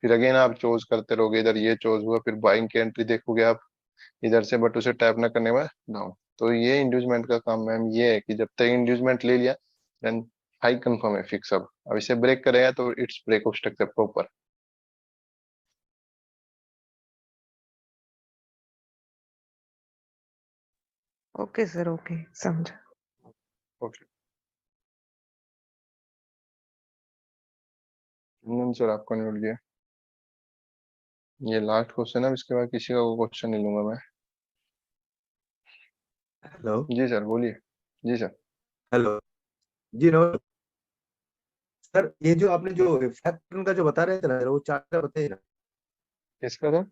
फिर अगेन आप चोज करते रहोगे। इधर ये चोज हुआ, फिर बाइंग की एंट्री देखोगे आप इधर से, बट उसे टैप ना करने में डाउन। तो ये इंड्यूसमेंट का काम मैम ये है कि जब तक इंड्यूसमेंट ले लिया, देन हाई कंफर्म है फिक्स। अब इसे ब्रेक करेगा तो it's break of structure proper. Okay sir, okay, समझा। ओके सर आपको नहीं मिल गया। ये लास्ट क्वेश्चन है, इसके बाद किसी का क्वेश्चन नहीं लूंगा मैं। हेलो। जी सर बोलिए। जी सर। हेलो जी। नो सर, ये जो आपने जो फैक्टर का जो बता रहे थे ना, वो चार्ट बताइए ना। किसका सर?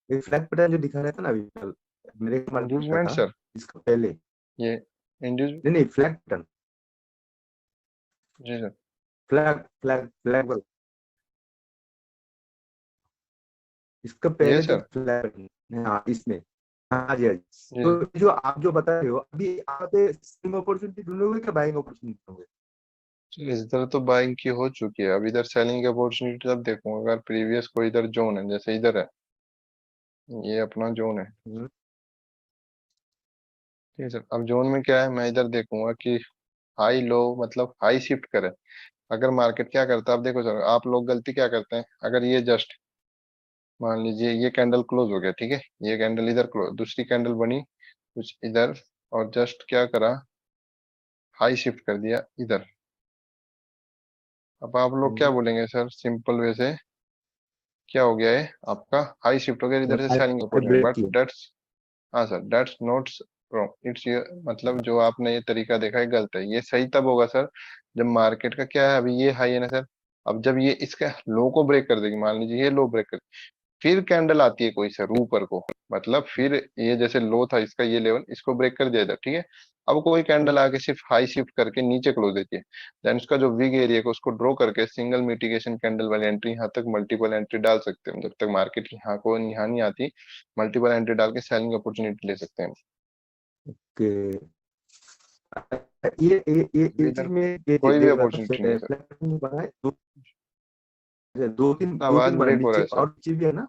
ये फ्लैग पैटर्न जो दिखा रहा था ना अभी कल, मेरे को मालूम दिखा इंड्यूसमेंट था सर, इसका पहले। ये इंड्यूस। नहीं नहीं, फ्लैग पैटर्न। जी सर। फ्लैग फ्लैग फ्लैग वाला। इसका ये पहले जो सर। फ्लैग पैटर्न, हाँ इसमें। हाँ जी हाँ जी। जी तो सर। जो आप जो बता रहे हो अभी, आप सेलिंग अपॉर्चुनिटी ढूंढोगे क्या बाइंग अपॉर्चुनिटी ढूंढोगे? इस इधर तो बाइंग की हो चुकी है, अब इधर सेलिंग की अपॉर्चुनिटी तब देखूंगा अगर प्रीवियस कोई इधर जोन है, जैसे इधर है, ये अपना जोन है। हम्म, ठीक है सर, अब जोन में क्या है, मैं इधर देखूंगा कि हाई लो, मतलब हाई शिफ्ट करे, अगर मार्केट क्या करता है, आप देखो सर, आप लोग गलती क्या करते हैं, अगर ये जस्ट मान लीजिए ये कैंडल क्लोज हो गया, ठीक है, ये कैंडल इधर क्लोज, दूसरी कैंडल बनी कुछ इधर, और जस्ट क्या करा, हाई शिफ्ट कर दिया इधर। अब आप लोग क्या बोलेंगे सर, सिंपल वे से, क्या हो गया है आपका, हाई शिफ्ट हो गया इधर से सेलिंग अपॉर्चुनिटी, ब्रेक बट किया। दैट्स, हाँ sir, that's not wrong, it's ये, मतलब जो आपने ये तरीका देखा है गलत है। ये सही तब होगा सर जब मार्केट का क्या है, अभी ये हाई है ना सर, अब जब ये इसका लो को ब्रेक कर देगी, मान लीजिए ये लो ब्रेक कर, फिर कैंडल आती है कोई सर ऊपर को, मतलब फिर ये जैसे लो था इसका ये लेवल, इसको ब्रेक कर दिया इधर, ठीक है, अब कोई कैंडल आके सिर्फ हाई शिफ्ट करके नीचे क्लोज देती है, देन उसका जो विग एरिया को उसको ड्रॉ करके सिंगल मिटिगेशन कैंडल वाली एंट्री, यहाँ तक मल्टीपल एंट्री डाल सकते हैं, जब तक मार्केट यहाँ को यहाँ नहीं आती, मल्टीपल एंट्री डाल के सेलिंग अपॉर्चुनिटी ले सकते हैं। कि ये चीज इधर में ये कोई भी देख रहा था, अपॉर्चुनिटी नहीं है सर। फ्लैट बना है, दो आवाज तीन बना है, ब्रेक हो रहा नीचे है सर, और नीचे भी है ना।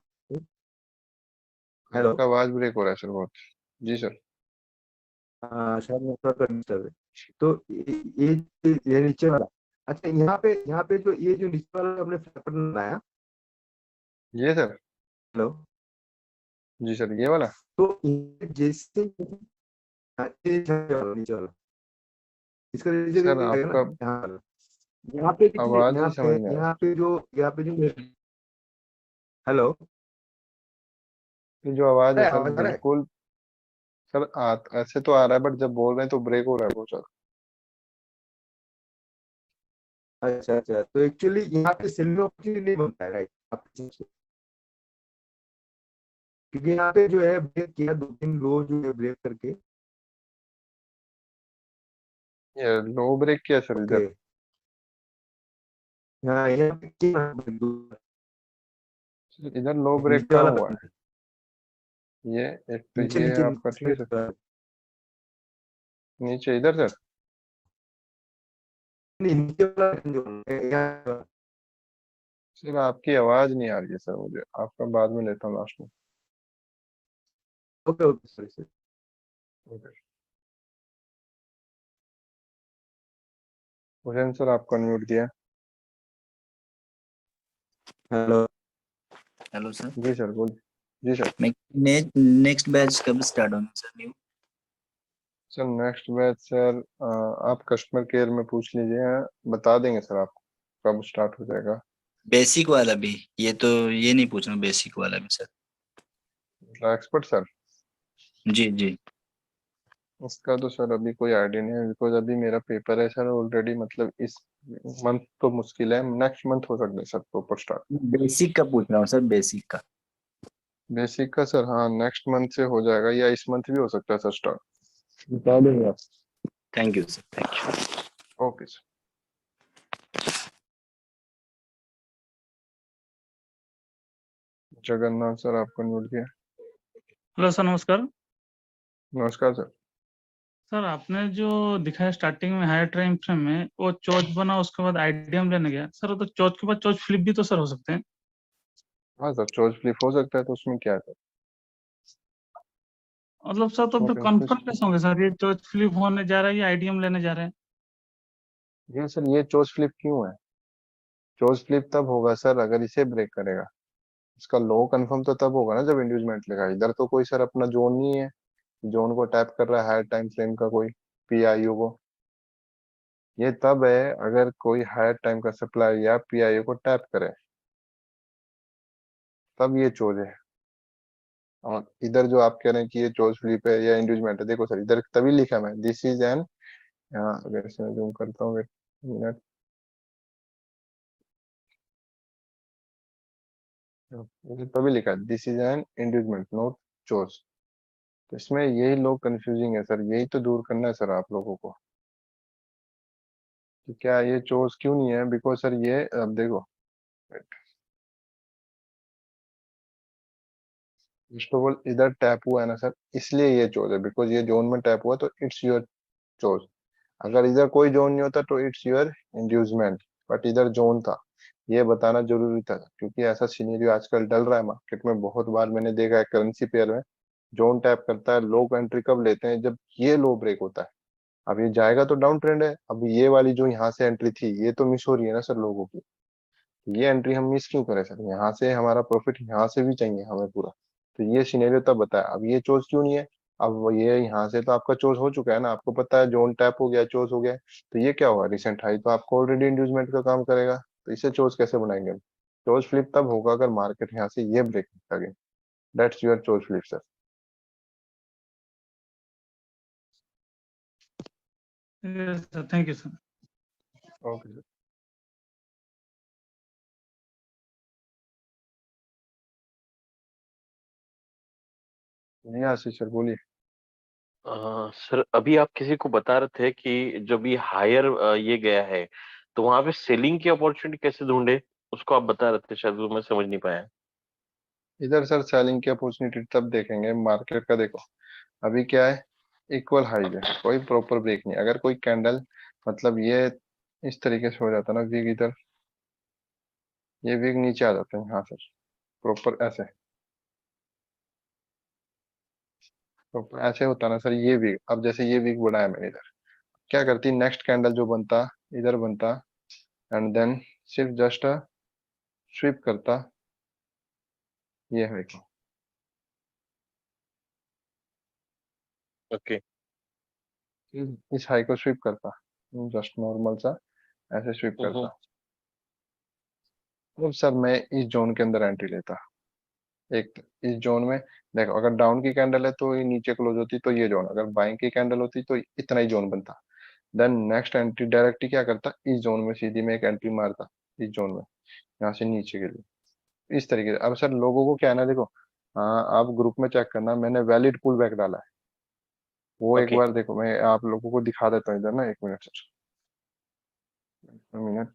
हेलो। आपका आवाज ब्रेक हो रहा है सर बहुत। जी सर। हाँ शायद नेटवर्क का डिस्टर्ब है। तो ये नीचे वाला, अच्छा यहाँ पे जो ये जो नीचे वाला हमने फ्लैट बनाया। ये सर, हेलो। जी सर, ये वाला, तो ये जैसे हाँ, नीचे वाला इसका नीचे सर है ना, आपका यहाँ वाला। यहाँ पे देखिए, आवाज ही समझ नहीं आ रहा। यहाँ पे जो हेलो। ये जो आवाज है सर आवाज आ रहा है? बिल्कुल, सर ऐसे तो आ रहा है, बट जब बोल रहे हैं तो ब्रेक हो रहा है बहुत ज्यादा। अच्छा अच्छा, तो एक्चुअली यहाँ पे सेलिंग अपॉर्चुनिटी नहीं बनता है, राइट? क्योंकि यहाँ पे जो है ब्रेक किया, दो तीन लो जो है ब्रेक करके। ये लो ब्रेक किया सर ओके। इधर, हाँ यहाँ पे किया इधर लो ब्रेक नीचे कहाँ वाला हुआ है, बटन, ये एक तो नीचे ये नीचे आपका, ठीक है सर, नीचे इधर सर, नहीं नीचे वाला button जो है, यहाँ। सर आपकी आवाज नहीं आ रही है सर मुझे, आपका बाद में लेता हूँ लास्ट में। Okay okay, sorry sorry. Okay, Hussain sir आपको अनम्यूट किया है। हेलो। Hello sir. जी सर बोलिए। जी सर। नेक्स्ट बैच कब स्टार्ट होना sir new? Sir next batch sir, आप कस्टमर केयर में पूछ लीजिए, बता देंगे सर आपको कब स्टार्ट हो जाएगा। बेसिक वाला भी, ये तो ये नहीं पूछना, बेसिक वाला भी सर। एक्सपर्ट सर, जी जी। उसका तो सर अभी कोई आइडिया नहीं है, बिकॉज अभी मेरा पेपर है सर ऑलरेडी, मतलब इस मंथ तो मुश्किल है, नेक्स्ट मंथ हो सकता है सर प्रॉपर स्टार्ट। बेसिक का पूछ रहा हूँ सर, बेसिक का। बेसिक का सर हाँ नेक्स्ट मंथ से हो जाएगा, या इस मंथ भी हो सकता है सर स्टार्ट। बता देंगे आप। Thank you sir, thank you. Okay sir. Jagannath sir आपको नोट किया। हेलो सर, नमस्कार। नमस्कार सर। सर आपने जो दिखाया स्टार्टिंग में हायर टाइम फ्रेम में, वो चोच बना उसके बाद आईडीएम लेने गया सर, तो चोच के बाद चोच फ्लिप भी तो सर हो सकते हैं। हाँ सर चोज फ्लिप हो सकता है, तो उसमें क्या है सर, मतलब सर तो उसमें फिर कंफर्म कंफ्यूज, कैसे होंगे सर, ये चोच फ्लिप होने जा रहा है या आईडीएम लेने जा रहे हैं? ये सर ये चोज फ्लिप क्यों है, चोज फ्लिप तब होगा सर अगर इसे ब्रेक करेगा, इसका लो कंफर्म तो तब होगा ना जब इंड्यूसमेंट लेगा, इधर तो कोई सर अपना जोन नहीं है, जोन को टैप कर रहा है हायर टाइम फ्रेम का कोई, पीआईओ को, ये तब है अगर कोई हायर टाइम का सप्लाई या पीआईओ को टैप करे, तब ये चोज है। और इधर जो आप कह रहे हैं कि ये चोज फ्लिप है या इंड्यूसमेंट है, देखो सर इधर तभी लिखा मैं, दिस इज एन, यहाँ अगर से मैं जूम करता हूँ, एक मिनट, ये तभी लिखा है this is an inducement note chose, तो इसमें यही लोग कंफ्यूजिंग है सर, यही तो दूर करना है सर आप लोगों को, कि क्या ये चोज क्यों नहीं है, बिकॉज सर ये अब देखो, फर्स्ट ऑफ ऑल इधर टैप हुआ है ना सर, इसलिए ये चोज है, बिकॉज ये जोन में टैप हुआ तो इट्स योर चोज, अगर इधर कोई जोन नहीं होता तो इट्स योर इंड्यूसमेंट, बट इधर जोन था, ये बताना जरूरी था, क्योंकि ऐसा सिनेरियो आजकल डल रहा है मार्केट में, बहुत बार मैंने देखा है करेंसी पेयर में, जोन टैप करता है, लो एंट्री कब लेते हैं जब ये लो ब्रेक होता है, अब ये जाएगा तो डाउन ट्रेंड है। अब ये वाली जो यहाँ से एंट्री थी ये तो मिस हो रही है ना सर लोगों की। ये एंट्री हम मिस क्यों करें सर? यहाँ से हमारा प्रॉफिट यहाँ से भी चाहिए हमें पूरा। तो ये सिनेरियो तब बताया। अब ये चोज क्यों नहीं है? अब ये यहाँ से तो आपका चोज हो चुका है ना, आपको पता है जोन टैप हो गया, चोज हो गया। तो ये क्या हुआ? रिसेंट हाई तो आपको ऑलरेडी इंड्यूसमेंट का काम करेगा। तो इसे चोज कैसे बनाएंगे हम? चोज फ्लिप तब होगा अगर मार्केट यहाँ से ये ब्रेक लगे। That's your choice flip sir. Yes sir, thank you sir. Okay sir. जी आशीष सर बोलिए। सर अभी आप किसी को बता रहे थे कि जब ये हायर ये गया है तो वहां पे सेलिंग की अपॉर्चुनिटी कैसे ढूंढे, उसको आप बता रहे थे शायद, वो मैं समझ नहीं पाया। इधर सर सेलिंग की अपॉर्चुनिटी तब देखेंगे मार्केट का। देखो अभी क्या है, इक्वल हाई है, कोई प्रॉपर ब्रेक नहीं। अगर कोई कैंडल मतलब ये इस तरीके से हो जाता ना वीक, इधर ये वीक नीचे आ जाते हैं यहाँ से प्रॉपर ऐसे, प्रॉपर ऐसे होता ना सर ये वीक। अब जैसे ये वीक बढ़ाया मैंने, इधर क्या करती, नेक्स्ट कैंडल जो बनता इधर बनता एंड देन सिर्फ जस्ट स्विप करता, ये है देखो, ओके। इस हाई को स्विप करता, जस्ट नॉर्मल सा ऐसे स्विप करता। अब सर मैं इस जोन के अंदर एंट्री लेता। एक इस जोन में देखो, अगर डाउन की कैंडल है तो ये नीचे क्लोज होती तो ये जोन, अगर बाइंग की कैंडल होती तो इतना ही जोन बनता। देन नेक्स्ट एंट्री डायरेक्ट ही क्या करता, इस जोन में सीधी में एक एंट्री मारता, इस जोन में यहाँ से नीचे के लिए, इस तरीके से। अब सर लोगों को क्या है ना, देखो आप ग्रुप में चेक करना, मैंने वैलिड पुल बैक डाला है, वो एक ओके। बार देखो, मैं आप लोगों को दिखा देता हूँ इधर ना, 1 मिनट सर, 1 मिनट।